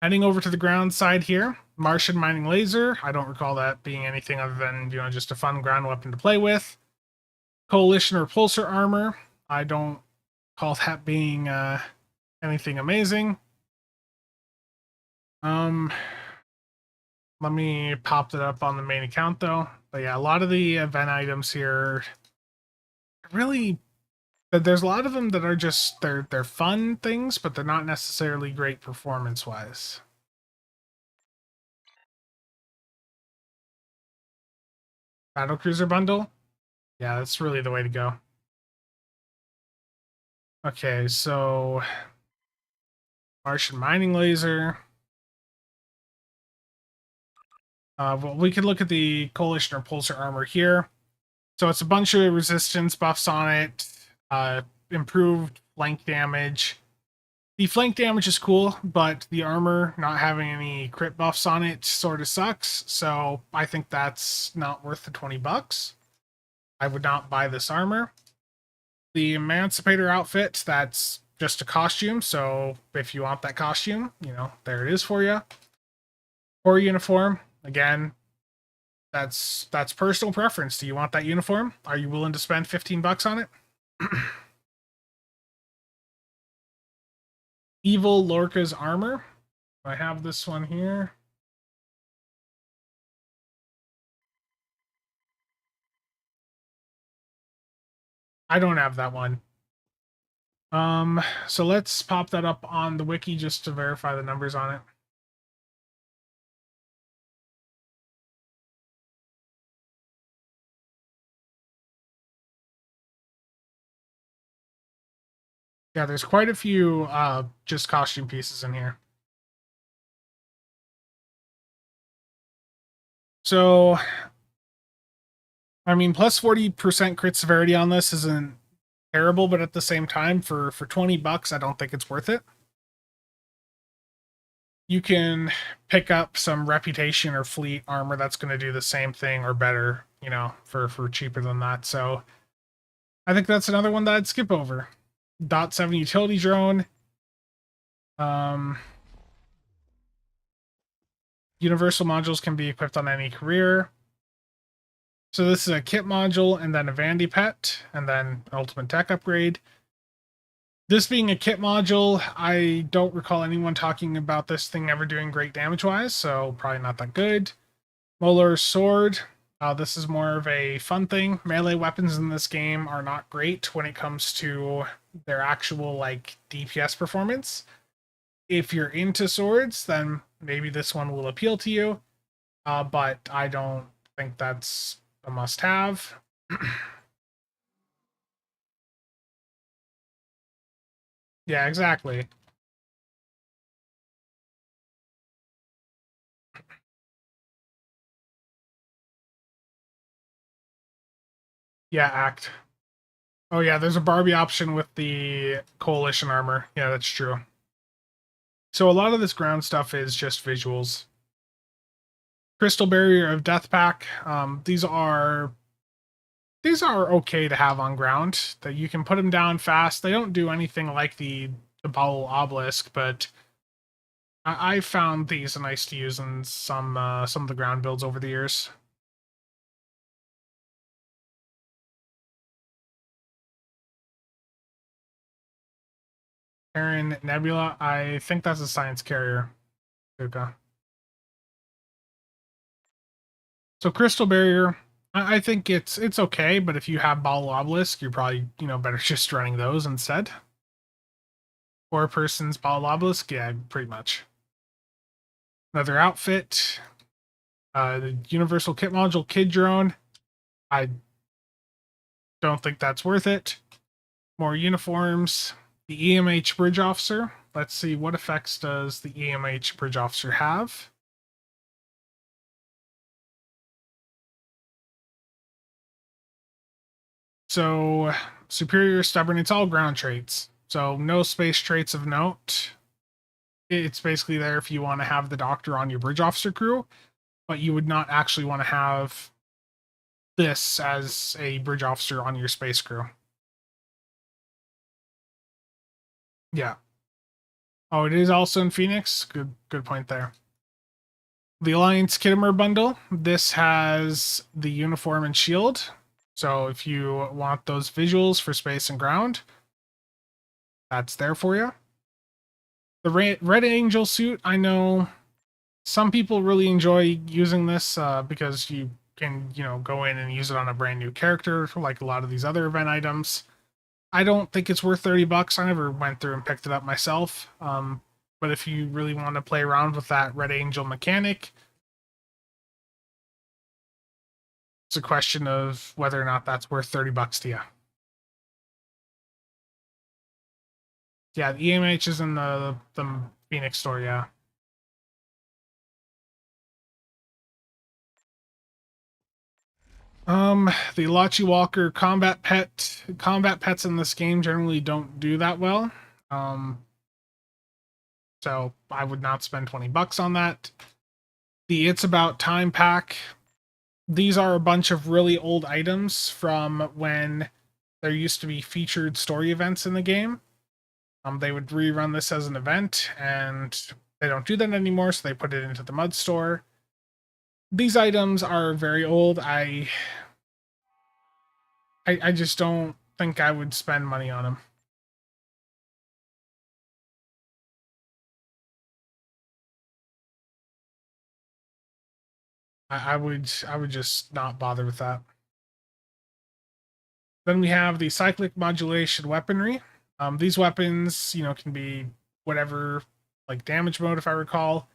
Heading over to the ground side here, Martian Mining Laser. I don't recall that being anything other than, just a fun ground weapon to play with. Coalition Repulsor Armor. I don't call that being anything amazing. Let me pop it up on the main account though. But yeah, a lot of the event items here really, there's a lot of them that are just they're fun things, but they're not necessarily great performance wise. Battlecruiser bundle? Yeah, that's really the way to go. Okay, so Martian Mining Laser. Well, we could look at the Coalition Repulsor Armor here. So it's a bunch of resistance buffs on it, improved flank damage. The flank damage is cool, but the armor not having any crit buffs on it sort of sucks. So I think that's not worth the $20. I would not buy this armor. The Emancipator outfit, that's just a costume. So if you want that costume, there it is for you. Or uniform, again, that's personal preference. Do you want that uniform? Are you willing to spend $15 on it? Evil Lorca's armor. I have this one here. I don't have that one. So let's pop that up on the wiki just to verify the numbers on it. Yeah, there's quite a few just costume pieces in here. So, I mean, plus 40% crit severity on this isn't terrible, but at the same time, for 20 bucks, I don't think it's worth it. You can pick up some reputation or fleet armor that's going to do the same thing or better, you know, for cheaper than that. So I think that's another one that I'd skip over. Dot 7 utility drone. Um, Universal modules can be equipped on any career. So this is a kit module and then a Vandy pet and then ultimate tech upgrade. This being a kit module, I don't recall anyone talking about this thing ever doing great damage-wise, so probably not that good. Molar's sword. This is more of a fun thing. Melee weapons in this game are not great when it comes to their actual like DPS performance. If you're into swords, then maybe this one will appeal to you. But I don't think that's a must-have. Yeah, exactly. Yeah, act. Oh yeah, there's a Barbie option with the coalition armor. Yeah, that's true. So a lot of this ground stuff is just visuals. Crystal Barrier of Death Pack. These are okay to have on ground. That you can put them down fast. They don't do anything like the Bowel Obelisk, but I found these nice to use in some of the ground builds over the years. Terran Nebula. I think that's a science carrier. Luca. So Crystal Barrier, I think it's okay, but if you have Bottle Obelisk, you're probably better just running those instead. Four person's Bottle Obelisk, yeah, pretty much. Another outfit, the Universal Kit Module Kid Drone. I don't think that's worth it. More uniforms. The EMH Bridge Officer. Let's see, what effects does the EMH Bridge Officer have? So, superior, stubborn, it's all ground traits. So, no space traits of note. It's basically there if you want to have the doctor on your bridge officer crew, but you would not actually want to have this as a bridge officer on your space crew. Yeah. Oh, it is also in Phoenix. Good point there. The Alliance Kittimer bundle. This has the uniform and shield. So if you want those visuals for space and ground, that's there for you. The Red Angel suit, I know some people really enjoy using this because you can, go in and use it on a brand new character, like a lot of these other event items. I don't think it's worth 30 bucks. I never went through and picked it up myself. But if you really want to play around with that Red Angel mechanic, it's a question of whether or not that's worth 30 bucks to you. Yeah, the EMH is in the Phoenix store, yeah. The Lachi Walker combat pets in this game generally don't do that well. So I would not spend 20 bucks on that. The It's About Time pack. These are a bunch of really old items from when there used to be featured story events in the game. They would rerun this as an event, and they don't do that anymore, so they put it into the Mud store. These items are very old. I just don't think I would spend money on them. I would just not bother with that. Then we have the cyclic modulation weaponry. These weapons, can be whatever, like damage mode, if I recall.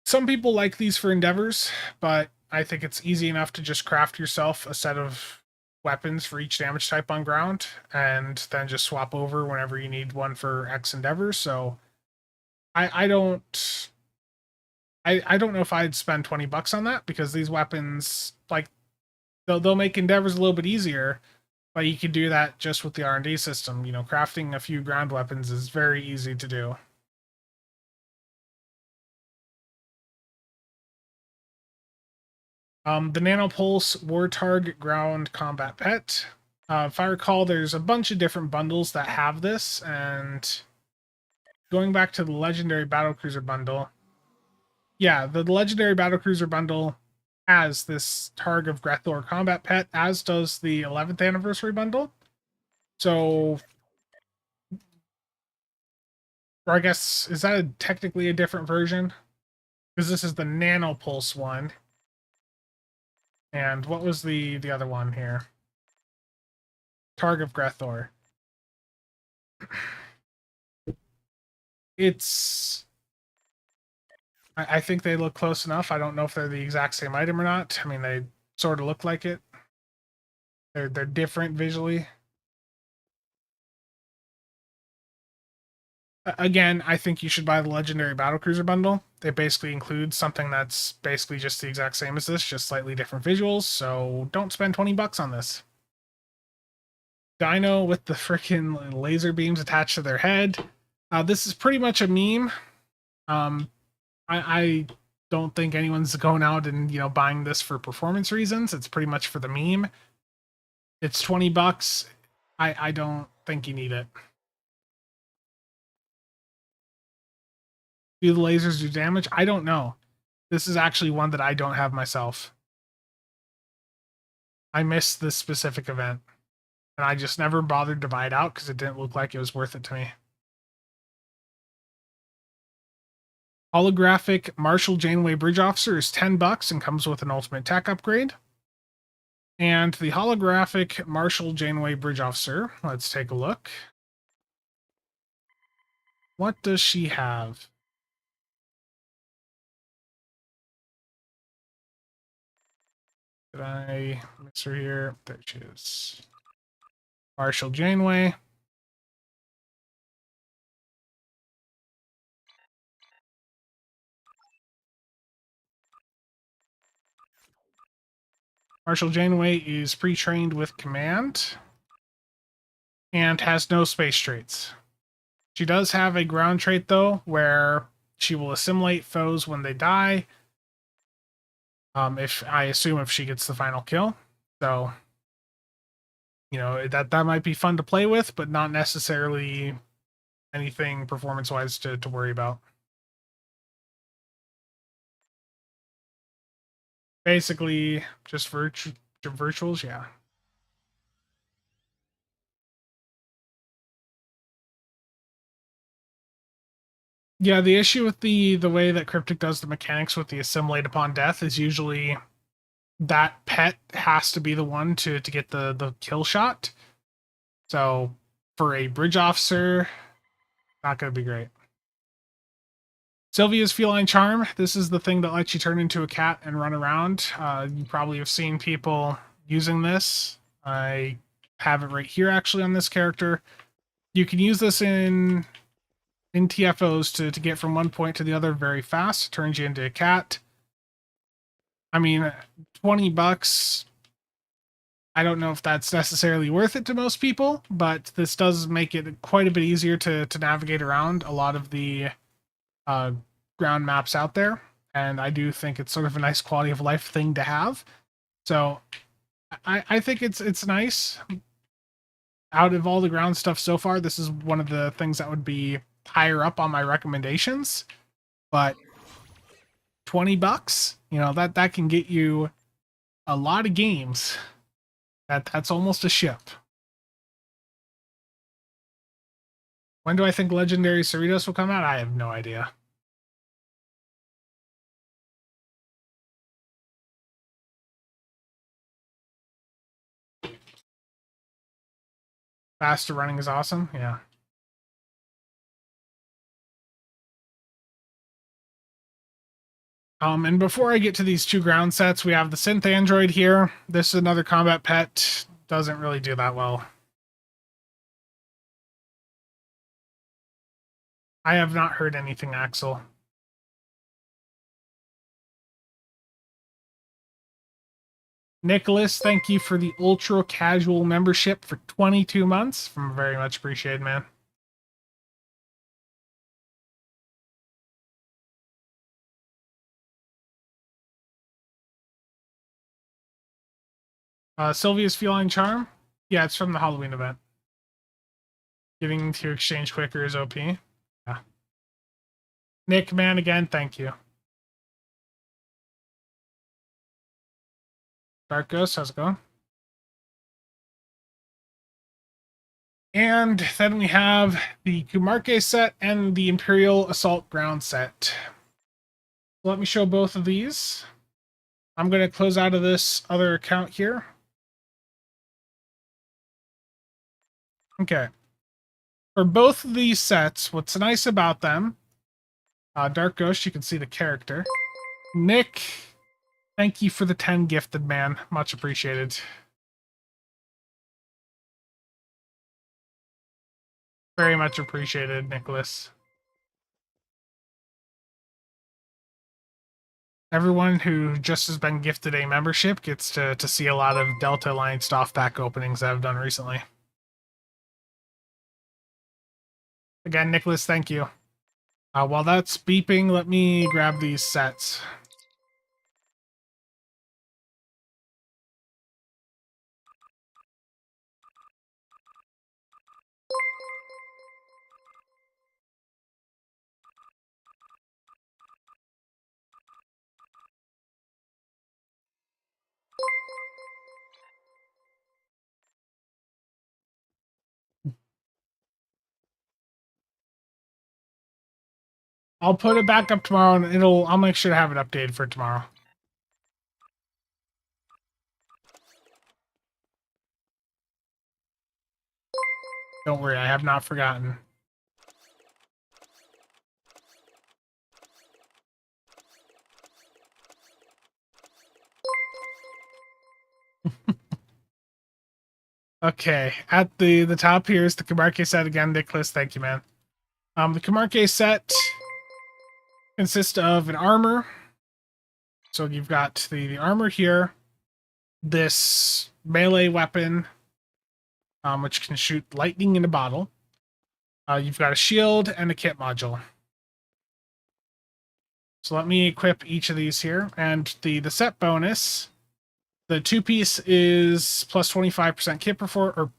Some people like these for endeavors, but I think it's easy enough to just craft yourself a set of weapons for each damage type on ground, and then just swap over whenever you need one for X endeavors. So I don't I don't know if I'd spend $20 on that, because these weapons, like, they'll make endeavors a little bit easier, but you can do that just with the R&D system. Crafting a few ground weapons is very easy to do. The Nanopulse Wartarg Ground Combat Pet. If I recall, there's a bunch of different bundles that have this, and going back to the Legendary Battlecruiser bundle, yeah, the Legendary Battlecruiser bundle has this Targ of Grethor Combat Pet, as does the 11th Anniversary bundle. So, or I guess, is that technically a different version? Because this is the Nanopulse one. And what was the other one here? Targ of Grethor. It's... I think they look close enough. I don't know if they're the exact same item or not. I mean, they sort of look like it. They're different visually. Again, I think you should buy the Legendary Battlecruiser bundle. It basically includes something that's basically just the exact same as this, just slightly different visuals. So don't spend $20 on this. Dino with the freaking laser beams attached to their head. This is pretty much a meme. I don't think anyone's going out and buying this for performance reasons. It's pretty much for the meme. It's $20. I don't think you need it. Do the lasers do damage? I don't know. This is actually one that I don't have myself. I missed this specific event, and I just never bothered to buy it out because it didn't look like it was worth it to me. Holographic Marshall Janeway Bridge Officer is $10 and comes with an ultimate tech upgrade. And the holographic Marshall Janeway Bridge Officer, let's take a look. What does she have? Did I miss her here? There she is. Marshall Janeway. Marshall Janeway is pre-trained with command and has no space traits. She does have a ground trait, though, where she will assimilate foes when they die. I assume if she gets the final kill. So, that might be fun to play with, but not necessarily anything performance-wise to worry about. Basically, just virtuals, yeah. Yeah, the issue with the way that Cryptic does the mechanics with the assimilate upon death is usually that pet has to be the one to get the kill shot. So for a bridge officer, not going to be great. Sylvia's Feline Charm. This is the thing that lets you turn into a cat and run around. You probably have seen people using this. I have it right here, actually, on this character. You can use this in TFOs to get from one point to the other very fast. It turns you into a cat. I mean, $20. I don't know if that's necessarily worth it to most people, but this does make it quite a bit easier to navigate around a lot of the ground maps out there. And I do think it's sort of a nice quality of life thing to have. So I think it's nice. Out of all the ground stuff so far, this is one of the things that would be higher up on my recommendations. But $20, that can get you a lot of games. That's almost a ship. When do I think Legendary Cerritos will come out? I have no idea. Faster running is awesome. Yeah. And before I get to these two ground sets, we have the synth android here. This is another combat pet. Doesn't really do that well. I have not heard anything, Axel. Nicholas, thank you for the ultra casual membership for 22 months. Very much appreciated, man. Sylvia's Feline Charm. Yeah, it's from the Halloween event. Getting to exchange quicker is OP. Yeah. Nick, man, again, thank you. Dark Ghost, how's it going? And then we have the Kumarke set and the Imperial Assault Ground set. Let me show both of these. I'm going to close out of this other account here. Okay. For both of these sets, what's nice about them, Dark Ghost, you can see the character. Nick, thank you for the 10 gifted, man. Much appreciated. Very much appreciated, Nicholas. Everyone who just has been gifted a membership gets to see a lot of Delta Alliance off pack openings that I've done recently. Again, Nicholas, thank you. While that's beeping, let me grab these sets. I'll put it back up tomorrow, and I'll make sure to have it updated for tomorrow. Don't worry, I have not forgotten. Okay, at the top here is the Kumarke set again. Nicholas, thank you, man. The Kumarke set consists of an armor. So you've got the armor here, this melee weapon, which can shoot lightning in a bottle. You've got a shield and a kit module. So let me equip each of these here. And the set bonus, the two-piece is plus 25% kit performance, or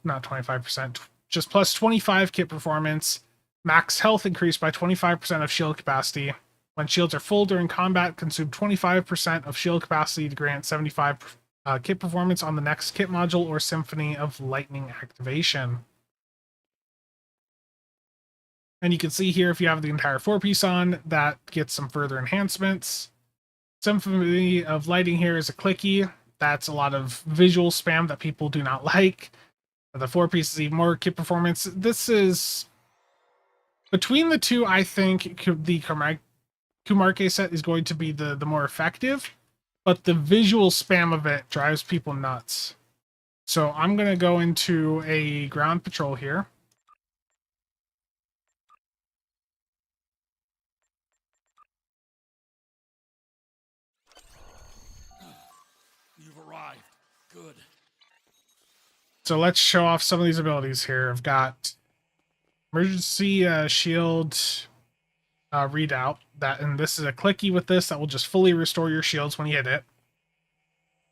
not 25%, just plus 25 kit performance. Max health increased by 25% of shield capacity. When shields are full during combat, consume 25% of shield capacity to grant 75 kit performance on the next kit module or Symphony of Lightning activation. And you can see here, if you have the entire 4-piece on, that gets some further enhancements. Symphony of Lighting here is a clicky. That's a lot of visual spam that people do not like. The 4-piece is even more kit performance. This is... Between the two, I think the Kumarke set is going to be the more effective, but the visual spam of it drives people nuts. So I'm going to go into a ground patrol here. You've arrived. Good. So let's show off some of these abilities here. I've got emergency shield readout. And this is a clicky with this that will just fully restore your shields when you hit it.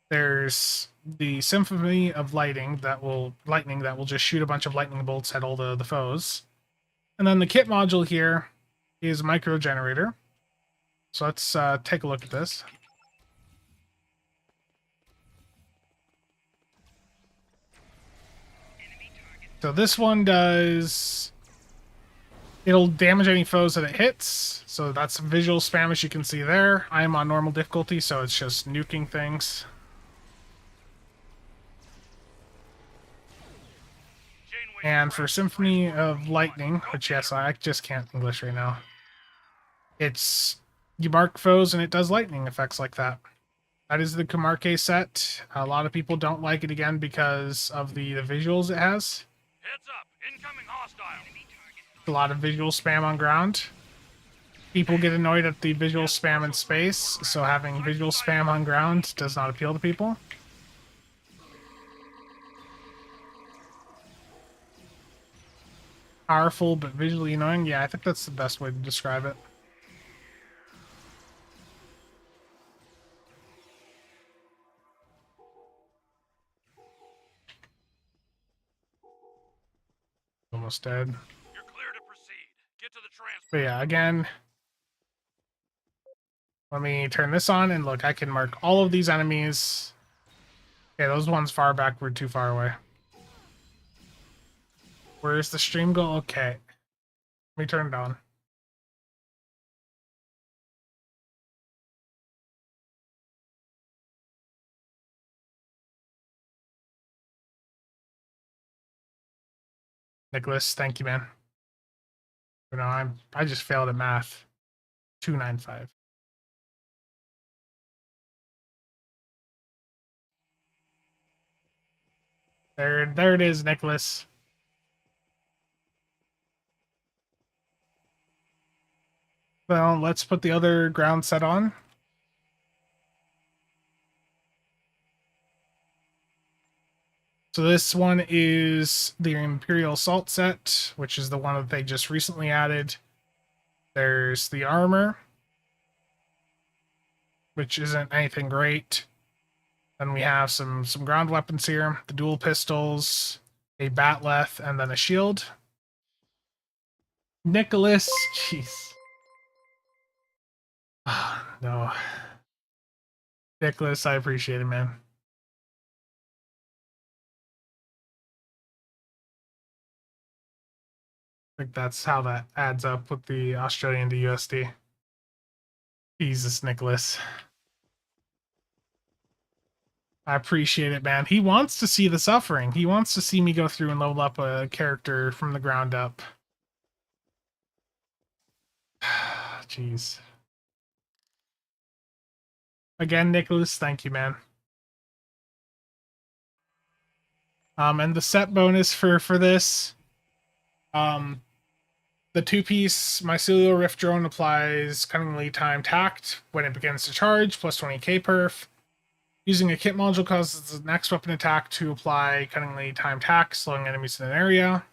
There's the Symphony of Lightning that will just shoot a bunch of lightning bolts at all the foes. And then the kit module here is micro generator. So let's take a look at this. So this one does... It'll damage any foes that it hits. So that's visual spam, as you can see there. I am on normal difficulty, so it's just nuking things. And for Symphony of Lightning, which yes, I just can't English right now, it's you mark foes and it does lightning effects like that. That is the Camarque set. A lot of people don't like it again because of the visuals it has. Heads up! Incoming hostile! A lot of visual spam on ground. People get annoyed at the visual spam in space, so having visual spam on ground does not appeal to people. Powerful but visually annoying. Yeah, I think that's the best way to describe it. Almost dead. You're clear to proceed. Get to the transport. But yeah, again, let me turn this on and look, I can mark all of these enemies. Okay, those ones far back were too far away. Where's the stream go? Okay. Let me turn it on. Nicholas, thank you, man. You know, I just failed at math. 295. There it is, Nicholas. Well, let's put the other ground set on. So this one is the Imperial Assault set, which is the one that they just recently added. There's the armor, which isn't anything great. Then we have some ground weapons here, the dual pistols, a batleth, and then a shield. Nicholas, jeez. Oh, no. Nicholas, I appreciate it, man. I think that's how that adds up with the Australian to USD. Jesus, Nicholas. I appreciate it, man. He wants to see the suffering. He wants to see me go through and level up a character from the ground up. Jeez. Again, Nicholas, thank you, man. And the set bonus for this, the two-piece mycelial rift drone applies cunningly timed tact when it begins to charge, plus 20k perf. Using a kit module causes the next weapon attack to apply cunningly timed hack, slowing enemies in an area.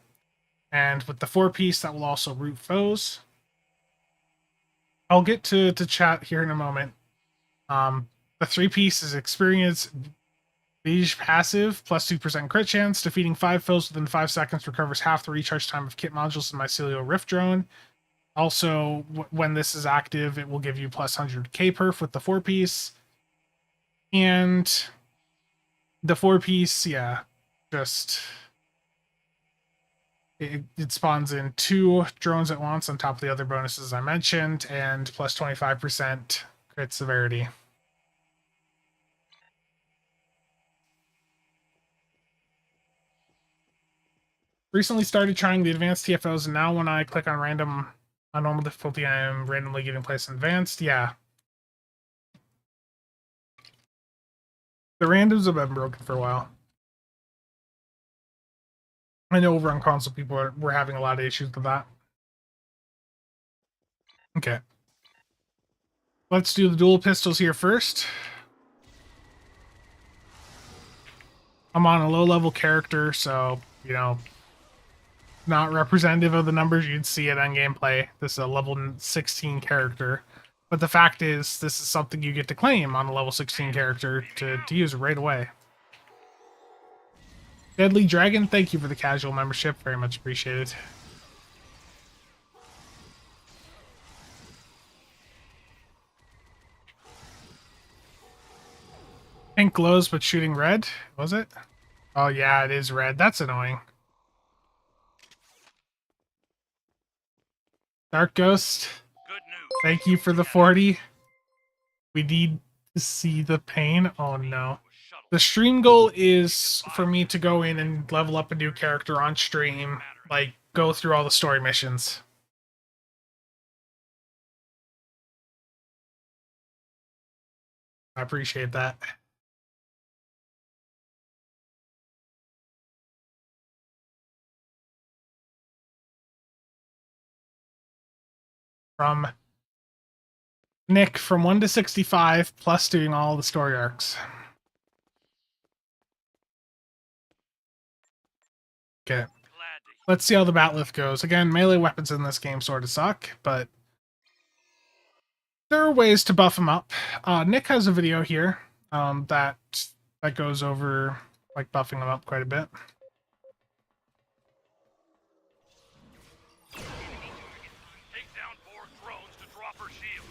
And with the 4-piece, that will also root foes. I'll get to chat here in a moment. The 3-piece is experience Beige passive, plus 2% crit chance. Defeating 5 foes within 5 seconds recovers half the recharge time of kit modules in mycelial rift drone. Also, when this is active, it will give you plus 100k perf with the 4-piece. And the 4-piece, yeah, just it spawns in 2 drones at once on top of the other bonuses I mentioned, and plus 25% crit severity. Recently started trying the advanced TFOs, and now when I click on random on normal difficulty, I am randomly getting placed in advanced. Yeah. The randoms have been broken for a while. I know over on console people were having a lot of issues with that. Okay. Let's do the dual pistols here first. I'm on a low-level character, so, you know, not representative of the numbers you'd see at endgame play. This is a level 16 character. But the fact is, this is something you get to claim on a level 16 character to use right away. Deadly Dragon, thank you for the casual membership. Very much appreciated. Pink glows, but shooting red? Was it? Oh, yeah, it is red. That's annoying. Dark Ghost, Good news. thank you for the 40. We need to see the pain. Oh no. Was shuttle. The stream goal is for me to go in and level up a new character on stream, like go through all the story missions. I appreciate that. From Nick, from 1 to 65, plus doing all the story arcs. Okay. Glad to Let's see how the Batlith goes. Again, melee weapons in this game sort of suck, but there are ways to buff them up. Nick has a video here that goes over like buffing them up quite a bit. take down 4 drones to drop her shield.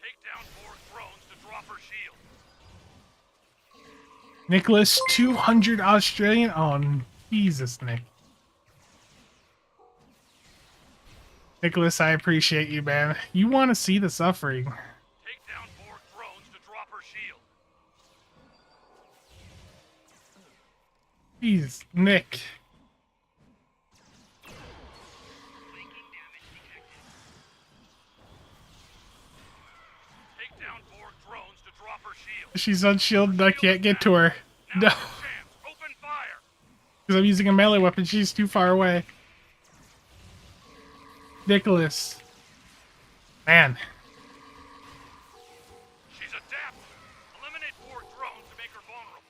Take down 4 drones to drop her shield. Nicholas, 200 Australian. Oh, Jesus, Nick. Nicholas, I appreciate you, man. You want to see the suffering. Take down 4 drones to drop her shield. Jeez, Nick. Take down 4 drones to drop her shield. She's unshielded. I can't get to her. No, Now's your chance. Open fire. because I'm using a melee weapon. She's too far away. Nicholas. Man. She's adapted. Eliminate 4 drones to make her vulnerable.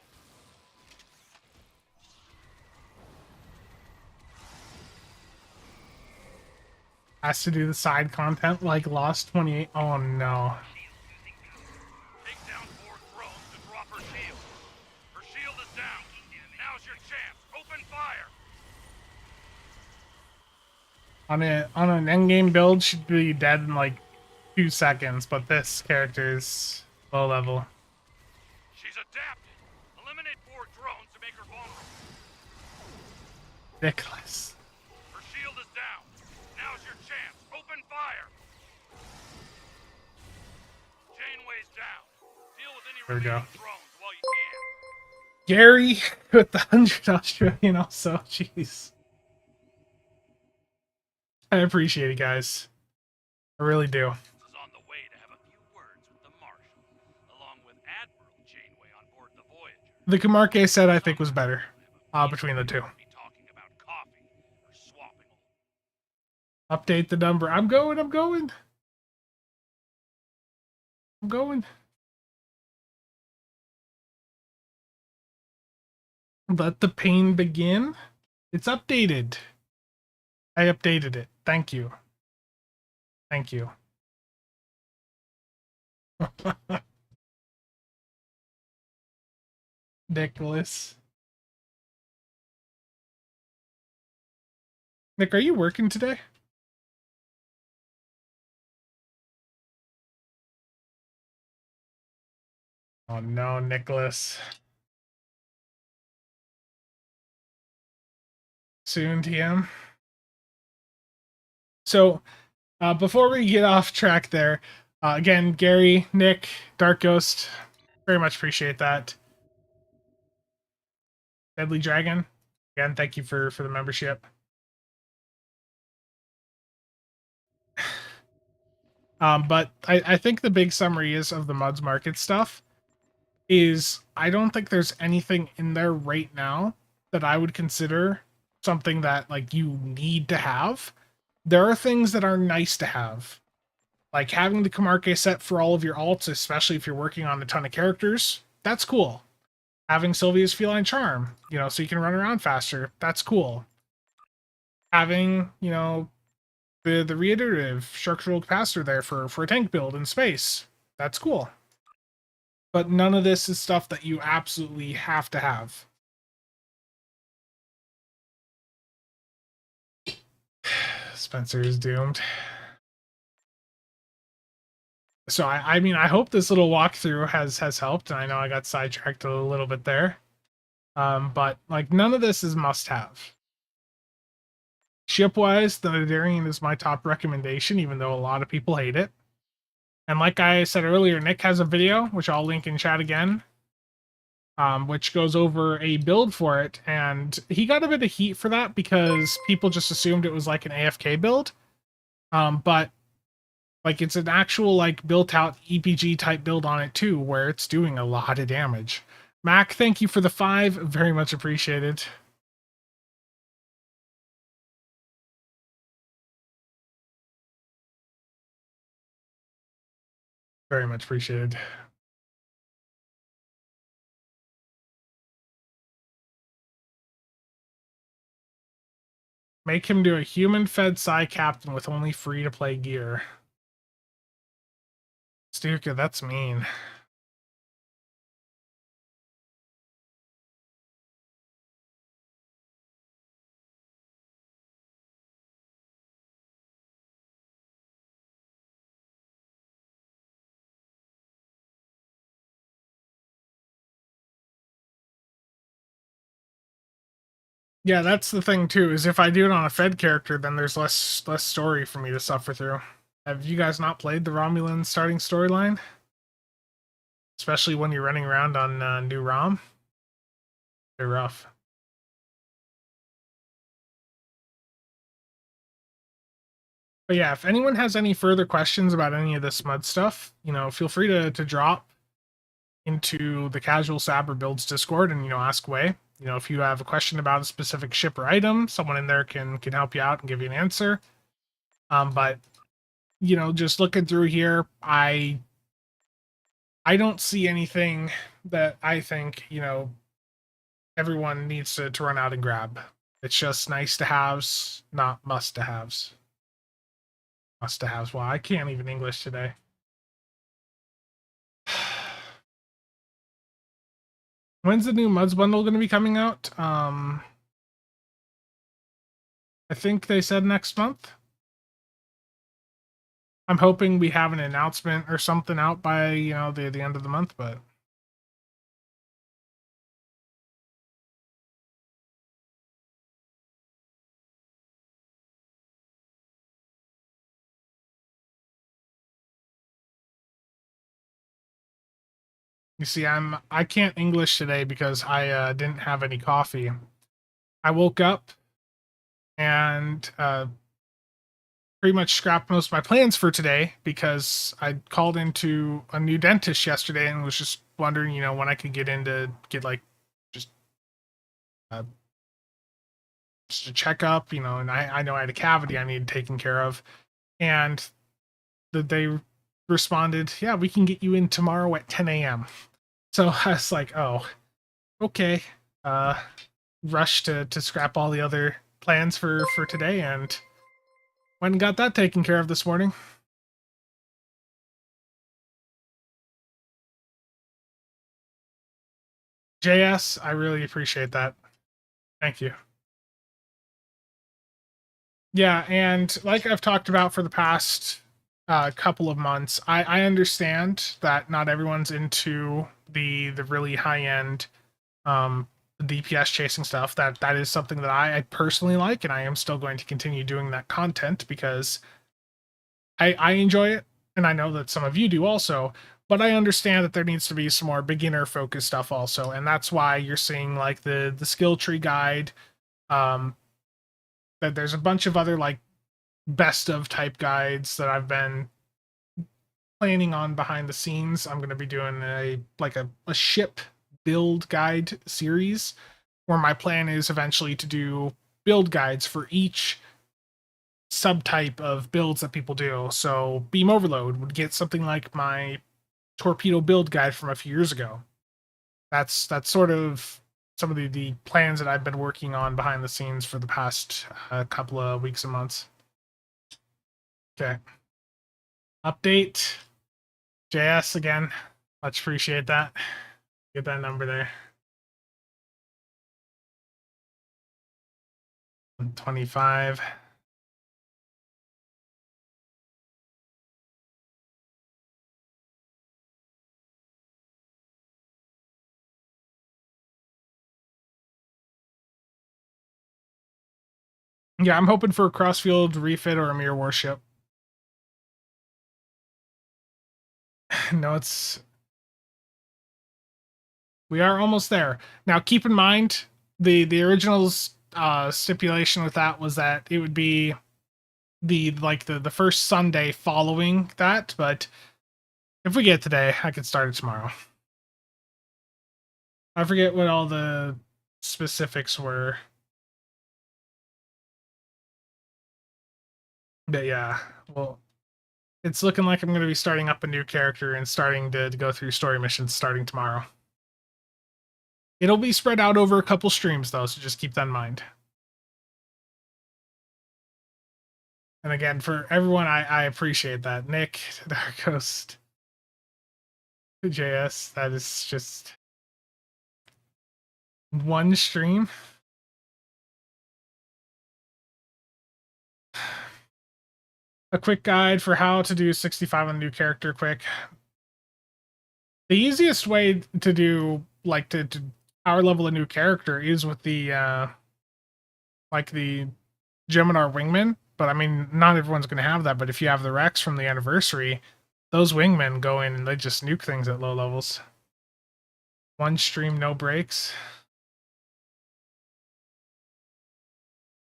Has to do the side content like Lost 28. Oh no. Take down 4 drones to drop her shield. Her shield is down. Now's your chance. Open fire. On an endgame build, should be dead in like 2 seconds, but this character is low level. She's adapted. Eliminate 4 drones to make her vulnerable. Nicholas. Her shield is down. Now's your chance. Open fire. Janeway's down. Deal with any There we go. remaining drones while you can. Gary with the 100 Australian also. Jeez. I appreciate it, guys. I really do. Is on the way to have a few words with the Marshal, along with Admiral Janeway on board the Voyager. The Camarque set I think was better between the two. Be talking about coffee or swapping. Update the number. I'm going. Let the pain begin. It's updated. I updated it. Thank you. Thank you. Nicholas. Nick, are you working today? Oh no, Nicholas. Soon, TM. So, before we get off track there, again, Gary, Nick, Dark Ghost, very much appreciate that. Deadly Dragon, again, thank you for the membership. But I think the big summary is of the Muds Market stuff is I don't think there's anything in there right now that I would consider something that like you need to have. There are things that are nice to have. Like having the Camarque set for all of your alts, especially if you're working on a ton of characters, that's cool. Having Sylvia's Feline Charm, so you can run around faster, that's cool. Having, the reiterative structural capacitor there for a tank build in space, that's cool. But none of this is stuff that you absolutely have to have. Spencer is doomed. So I mean, I hope this little walkthrough has helped, and I know I got sidetracked a little bit there. But like none of this is must have. Ship wise, the Nadarian is my top recommendation, even though a lot of people hate it. And like I said earlier, Nick has a video, which I'll link in chat again, which goes over a build for it. And he got a bit of heat for that because people just assumed it was like an AFK build. But like it's an actual like built out EPG type build on it too, where it's doing a lot of damage. Mac, thank you for the 5. Very much appreciated. Very much appreciated. Make him do a human-fed Psy Captain with only free-to-play gear. Stuka, that's mean. Yeah, that's the thing too, is if I do it on a fed character, then there's less story for me to suffer through. Have you guys not played the Romulan starting storyline? Especially when you're running around on new ROM? They're rough. But yeah, if anyone has any further questions about any of this mud stuff, you know, feel free to drop into the CasualSAB or Builds Discord and, you know, ask away. You know, if you have a question about a specific ship or item, someone in there can help you out and give you an answer. But you know, just looking through here, I don't see anything that I think, you know, everyone needs to run out and grab. It's just nice to haves, not must to haves. Must to haves. Well, I can't even English today. When's the new Muds bundle going to be coming out? I think they said next month. I'm hoping we have an announcement or something out by, you know, the end of the month, but you see, I can't English today because I didn't have any coffee. I woke up and pretty much scrapped most of my plans for today because I called into a new dentist yesterday and was just wondering, you know, when I could get in to get like just uh, just a checkup, you know, and I know I had a cavity I needed taken care of, and they responded, yeah, we can get you in tomorrow at 10 a.m. So I was like, oh, okay. Rush to scrap all the other plans for today and went and got that taken care of this morning. JS, I really appreciate that. Thank you. Yeah, and like I've talked about for the past couple of months, I understand that not everyone's into the really high end DPS chasing stuff. That is something that I personally like, and I am still going to continue doing that content because I enjoy it, and I know that some of you do also. But I understand that there needs to be some more beginner focused stuff also, and that's why you're seeing like the skill tree guide. That there's a bunch of other like best of type guides that I've been planning on behind the scenes. I'm going to be doing a ship build guide series where my plan is eventually to do build guides for each subtype of builds that people do. So Beam Overload would get something like my torpedo build guide from a few years ago. That's sort of some of the plans that I've been working on behind the scenes for the past couple of weeks and months. Okay. Update. JS again. Much appreciate that. Get that number there. 25. Yeah, I'm hoping for a crossfield refit or a mirror warship. No, we are almost there. Now, keep in mind the original stipulation with that was that it would be the first Sunday following that. But if we get it today, I could start it tomorrow. I forget what all the specifics were, but yeah, well, it's looking like I'm going to be starting up a new character and starting to go through story missions starting tomorrow. It'll be spread out over a couple streams, though, so just keep that in mind. And again, for everyone, I appreciate that. Nick, Dark Ghost, JS, that is just one stream. A quick guide for how to do 65 on a new character quick. The easiest way to do, like, to power level a new character is with the, like, the Geminar Wingman. But, I mean, not everyone's going to have that. But if you have the Rex from the anniversary, those Wingmen go in and they just nuke things at low levels. One stream, no breaks.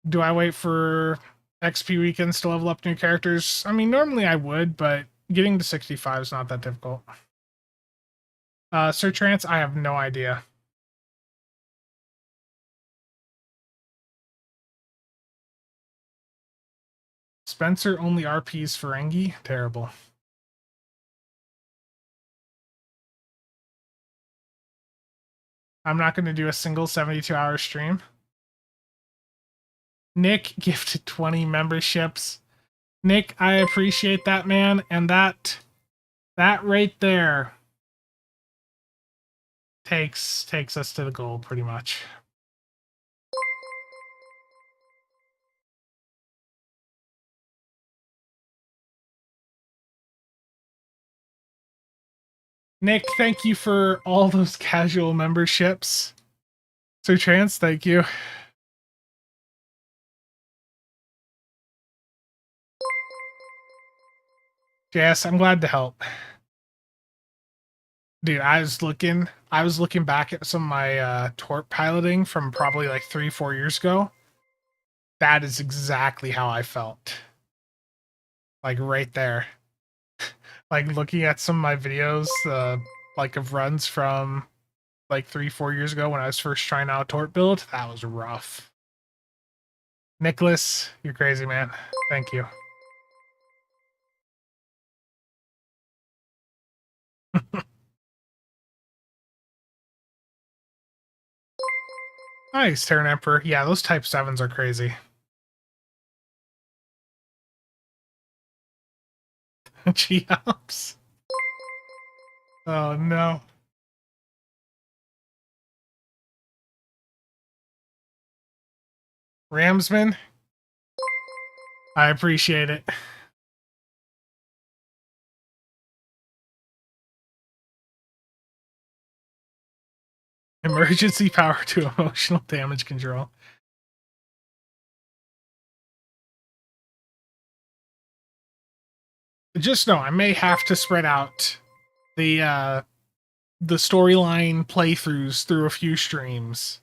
Do I wait for XP weekends to level up new characters? I mean, normally I would, but getting to 65 is not that difficult. Sir Trance, I have no idea. Spencer only RPs Ferengi? Terrible. I'm not going to do a single 72-hour stream. Nick gifted 20 memberships. Nick, I appreciate that, man, and that right there takes us to the goal pretty much. Nick, thank you for all those casual memberships. Sir Trance, thank you. Yes, I'm glad to help. Dude, I was looking back at some of my torp piloting from probably like 3-4 years ago. That is exactly how I felt. Like right there. Like looking at some of my videos, like of runs from like 3-4 years ago when I was first trying out torp build, that was rough. Nicholas, you're crazy, man. Thank you. Nice, Terran Emperor. Yeah, those Type 7s are crazy. Geops. Oh no. Ramsman, I appreciate it. Emergency power to emotional damage control. Just know I may have to spread out the storyline playthroughs through a few streams.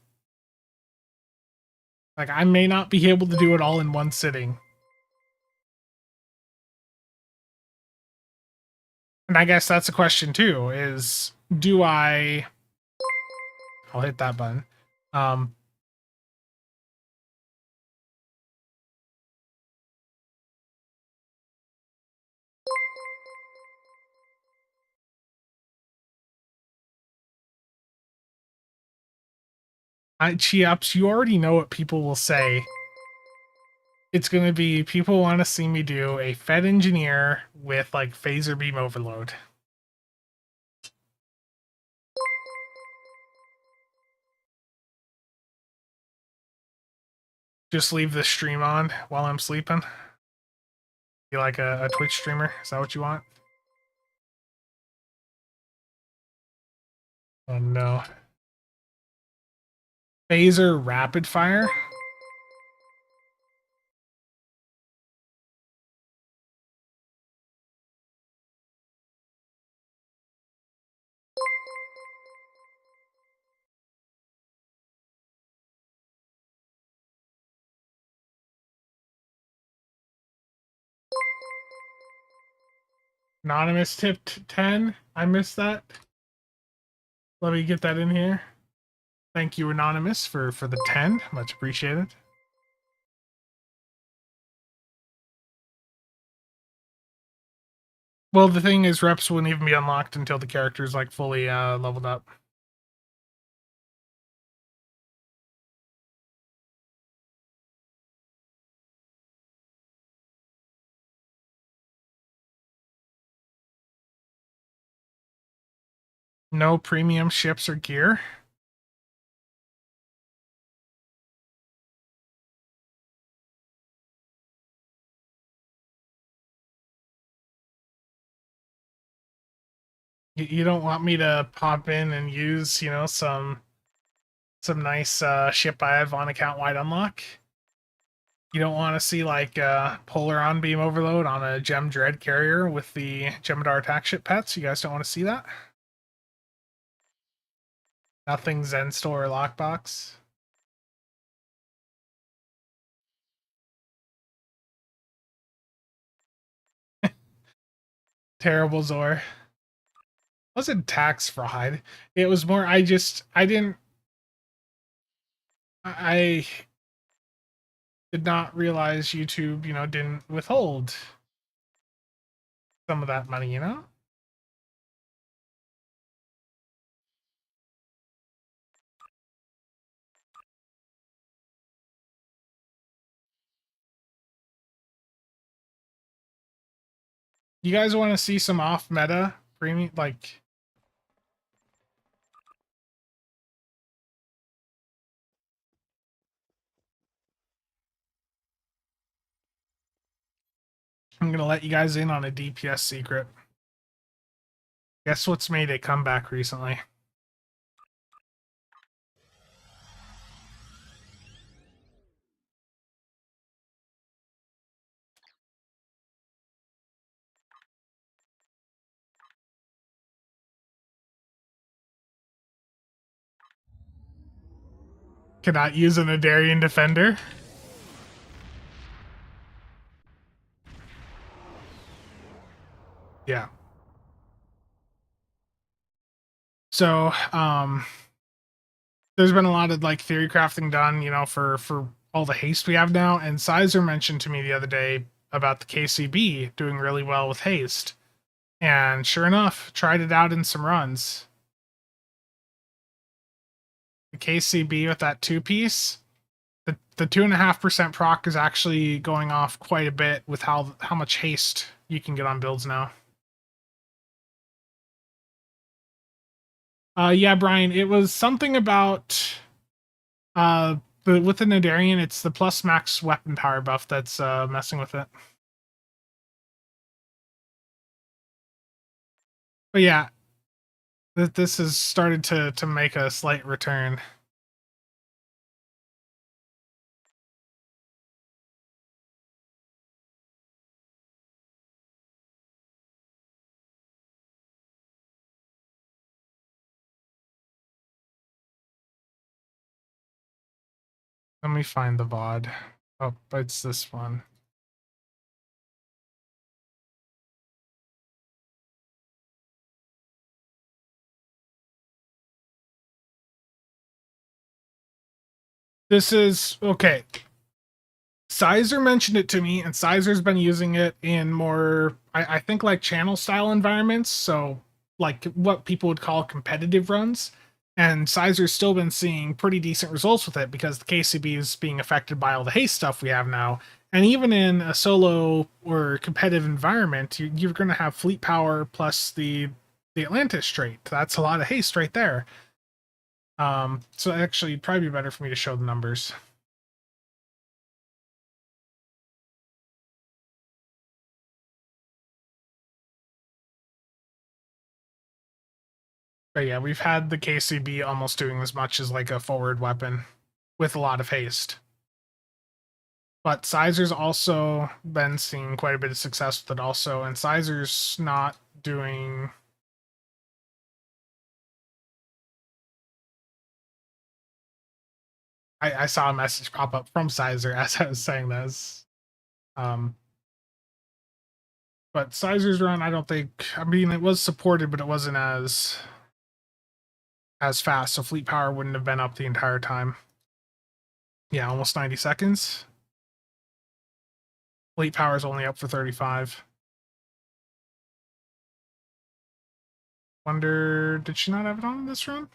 Like I may not be able to do it all in one sitting. And I guess that's a question too, is do I'll hit that button. Chi-Ups, you already know what people will say. It's going to be people want to see me do a Fed engineer with like phaser beam overload. Just leave the stream on while I'm sleeping. You like a Twitch streamer? Is that what you want? Oh no. Phaser rapid fire? Anonymous tipped 10. I missed that. Let me get that in here. Thank you, Anonymous, for the 10. Much appreciated. Well, the thing is, reps wouldn't even be unlocked until the character's like fully leveled up. No premium ships or gear. You don't want me to pop in and use, you know, some nice ship I have on account wide unlock? You don't want to see like Polar on beam overload on a Gem Dread carrier with the Gemidar attack ship pets? You guys don't want to see that? Nothing Zen Store or Lockbox? Terrible Zor. Wasn't tax fraud. It was more I did not realize YouTube, you know, didn't withhold some of that money, you know? You guys want to see some off meta premium like I'm gonna let you guys in on a DPS secret. Guess what's made a comeback recently? Cannot use an Adarian defender. Yeah. So, there's been a lot of like theory crafting done, you know, for all the haste we have now. And Sizer mentioned to me the other day about the KCB doing really well with haste. And sure enough, tried it out in some runs. The KCB with that two piece, the 2.5% proc is actually going off quite a bit with how much haste you can get on builds now. Yeah, Brian, it was something about with the Nadarian, it's the plus max weapon power buff that's messing with it. But yeah, this has started to make a slight return. Let me find the VOD. Oh, it's this one. This is okay. Sizer mentioned it to me, and Sizer's been using it in more, I think, like channel style environments. So, like what people would call competitive runs. And Sizer's still been seeing pretty decent results with it because the KCB is being affected by all the haste stuff we have now. And even in a solo or competitive environment, you're going to have fleet power plus the Atlantis trait. That's a lot of haste right there. So actually, it'd probably be better for me to show the numbers. But yeah, we've had the KCB almost doing as much as like a forward weapon with a lot of haste. But Sizer's also been seeing quite a bit of success with it also, and Sizer's not doing. I saw a message pop up from Sizer as I was saying this. But Sizer's run, I don't think. I mean, it was supported, but it wasn't as fast. So fleet power wouldn't have been up the entire time. Yeah, almost 90 seconds. Fleet power is only up for 35. Wonder, did she not have it on this run?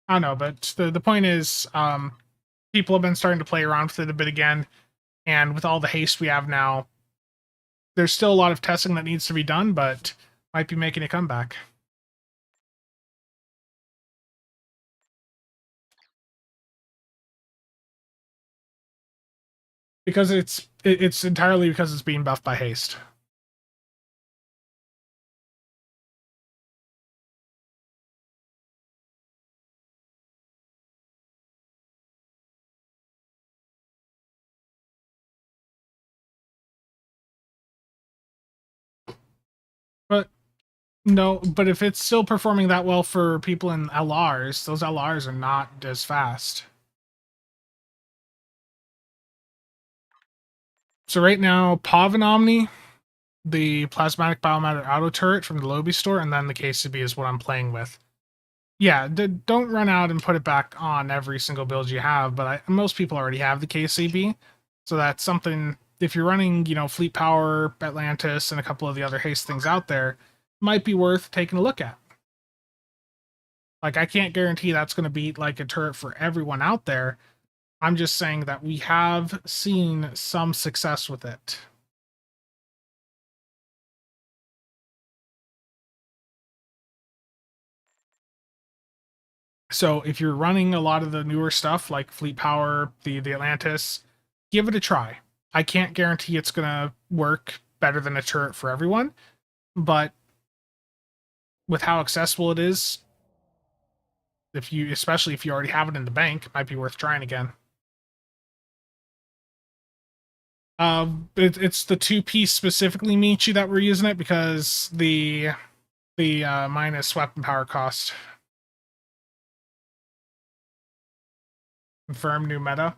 I don't know, but the point is, people have been starting to play around with it a bit again, and with all the haste we have now, there's still a lot of testing that needs to be done, but might be making a comeback. Because it's entirely because it's being buffed by haste. But no, but if it's still performing that well for people in LRs, those LRs are not as fast. So right now, Pav and Omni, the Plasmatic Biomatter Auto Turret from the Lobby store, and then the KCB is what I'm playing with. Yeah, don't run out and put it back on every single build you have, but most people already have the KCB, so that's something. If you're running, Fleet Power, Atlantis, and a couple of the other haste things out there, might be worth taking a look at. Like, I can't guarantee that's going to be like a turret for everyone out there. I'm just saying that we have seen some success with it. So if you're running a lot of the newer stuff like Fleet Power, the Atlantis, give it a try. I can't guarantee it's gonna work better than a turret for everyone, but with how accessible it is, especially if you already have it in the bank, it might be worth trying again. It's the two-piece specifically Michi that we're using it because the minus weapon power cost. Confirm new meta.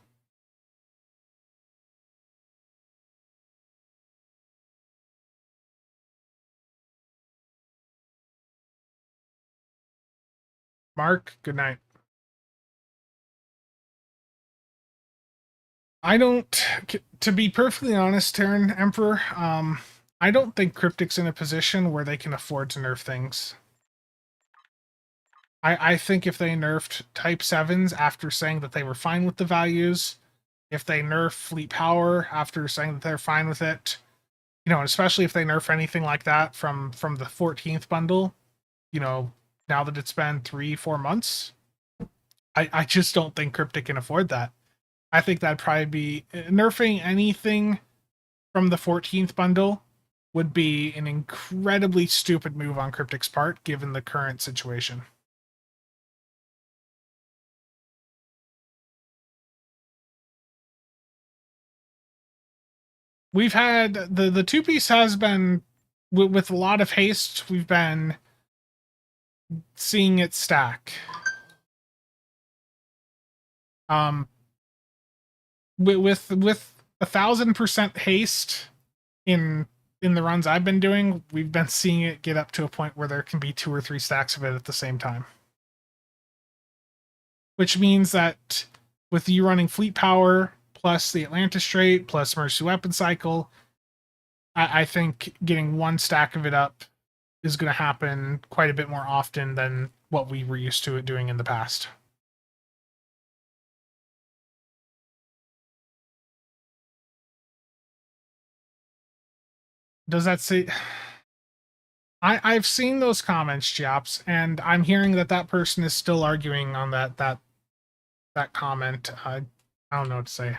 Mark, good night. I don't, to be perfectly honest, Terran Emperor, I don't think Cryptic's in a position where they can afford to nerf things. I think if they nerfed Type 7s after saying that they were fine with the values, if they nerf Fleet Power after saying that they're fine with it, especially if they nerf anything like that from the 14th bundle, now that it's been 3-4 months, I just don't think Cryptic can afford that. I think that'd probably be nerfing anything from the 14th bundle would be an incredibly stupid move on Cryptic's part, given the current situation. We've had the two piece has been with a lot of haste. We've been seeing it stack. With 1,000% haste in the runs I've been doing, we've been seeing it get up to a point where there can be 2 or 3 stacks of it at the same time. Which means that with you running Fleet Power plus the Atlantis trait plus Mercy Weapon Cycle, I think getting 1 stack of it up is going to happen quite a bit more often than what we were used to it doing in the past. Does that say... I've seen those comments, Chops, and I'm hearing that person is still arguing on that comment. I don't know what to say.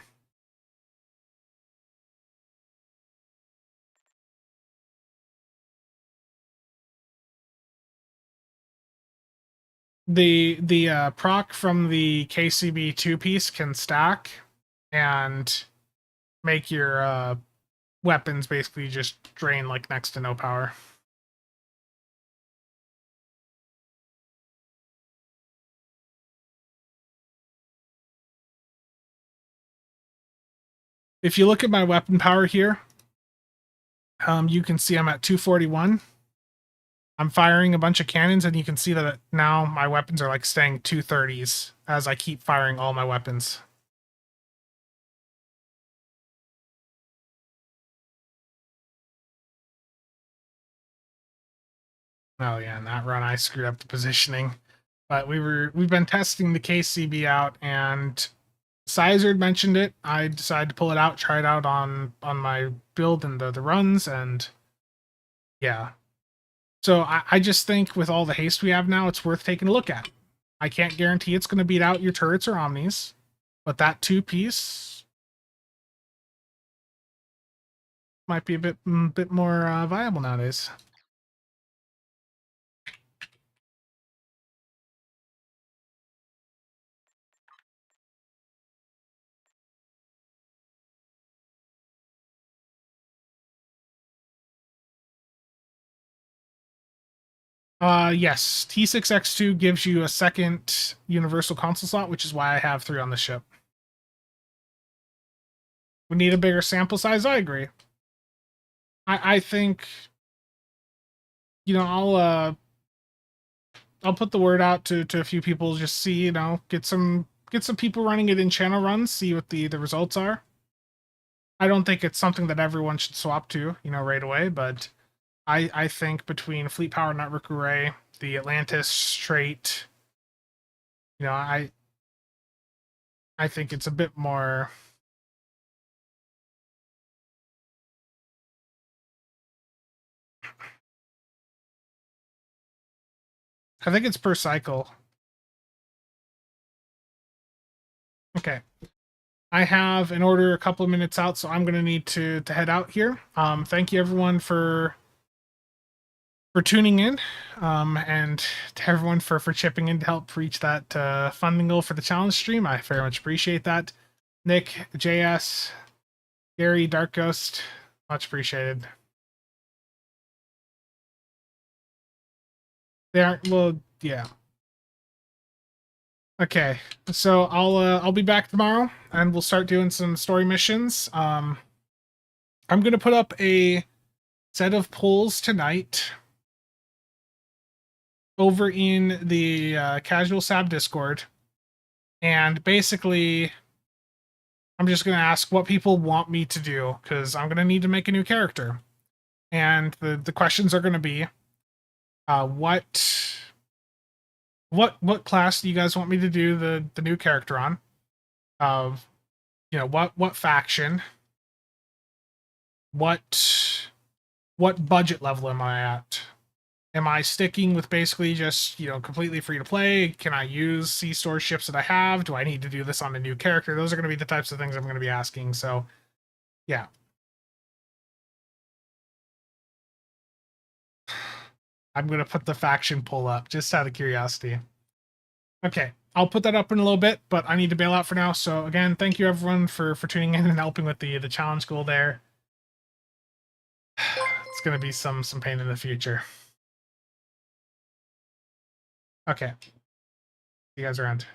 The proc from the KCB 2-piece can stack and make your weapons basically just drain like next to no power. If you look at my weapon power here, You can see I'm at 241. I'm firing a bunch of cannons, and you can see that now my weapons are like staying 230s as I keep firing all my weapons. Oh yeah, in that run I screwed up the positioning. But we've been testing the CasualSAB out, and Sizard mentioned it. I decided to pull it out, try it out on my build and the runs, and yeah. So I just think with all the haste we have now, it's worth taking a look at. I can't guarantee it's going to beat out your turrets or omnis, but that two-piece might be a bit more viable nowadays. Yes, T6X2 gives you a second universal console slot, which is why I have 3 on the ship. We need a bigger sample size. I agree. I think, you know, I'll put the word out to a few people, just see, you know, get some people running it in channel runs, see what the results are. I don't think it's something that everyone should swap to, you know, right away, but I think between Fleet Power Network Array, the Atlantis trait, you know, I think it's a bit more. I think it's per cycle. Okay. I have an order a couple of minutes out, so I'm going to need to head out here. Thank you everyone for tuning in, and to everyone for chipping in to help reach that funding goal for the challenge stream. I very much appreciate that. Nick, JS, Gary, Dark Ghost, much appreciated. They aren't, well, yeah. Okay, so I'll be back tomorrow, and we'll start doing some story missions. I'm gonna put up a set of polls tonight over in the CasualSAB Discord, and basically, I'm just gonna ask what people want me to do, because I'm gonna need to make a new character, and the questions are gonna be, what class do you guys want me to do the new character on? You know, what faction? What budget level am I at? Am I sticking with basically just, you know, completely free to play? Can I use C-store ships that I have? Do I need to do this on a new character? Those are going to be the types of things I'm going to be asking. So, yeah. I'm going to put the faction poll up just out of curiosity. Okay, I'll put that up in a little bit, but I need to bail out for now. So again, thank you everyone for tuning in and helping with the challenge goal there. It's going to be some pain in the future. Okay. See you guys around.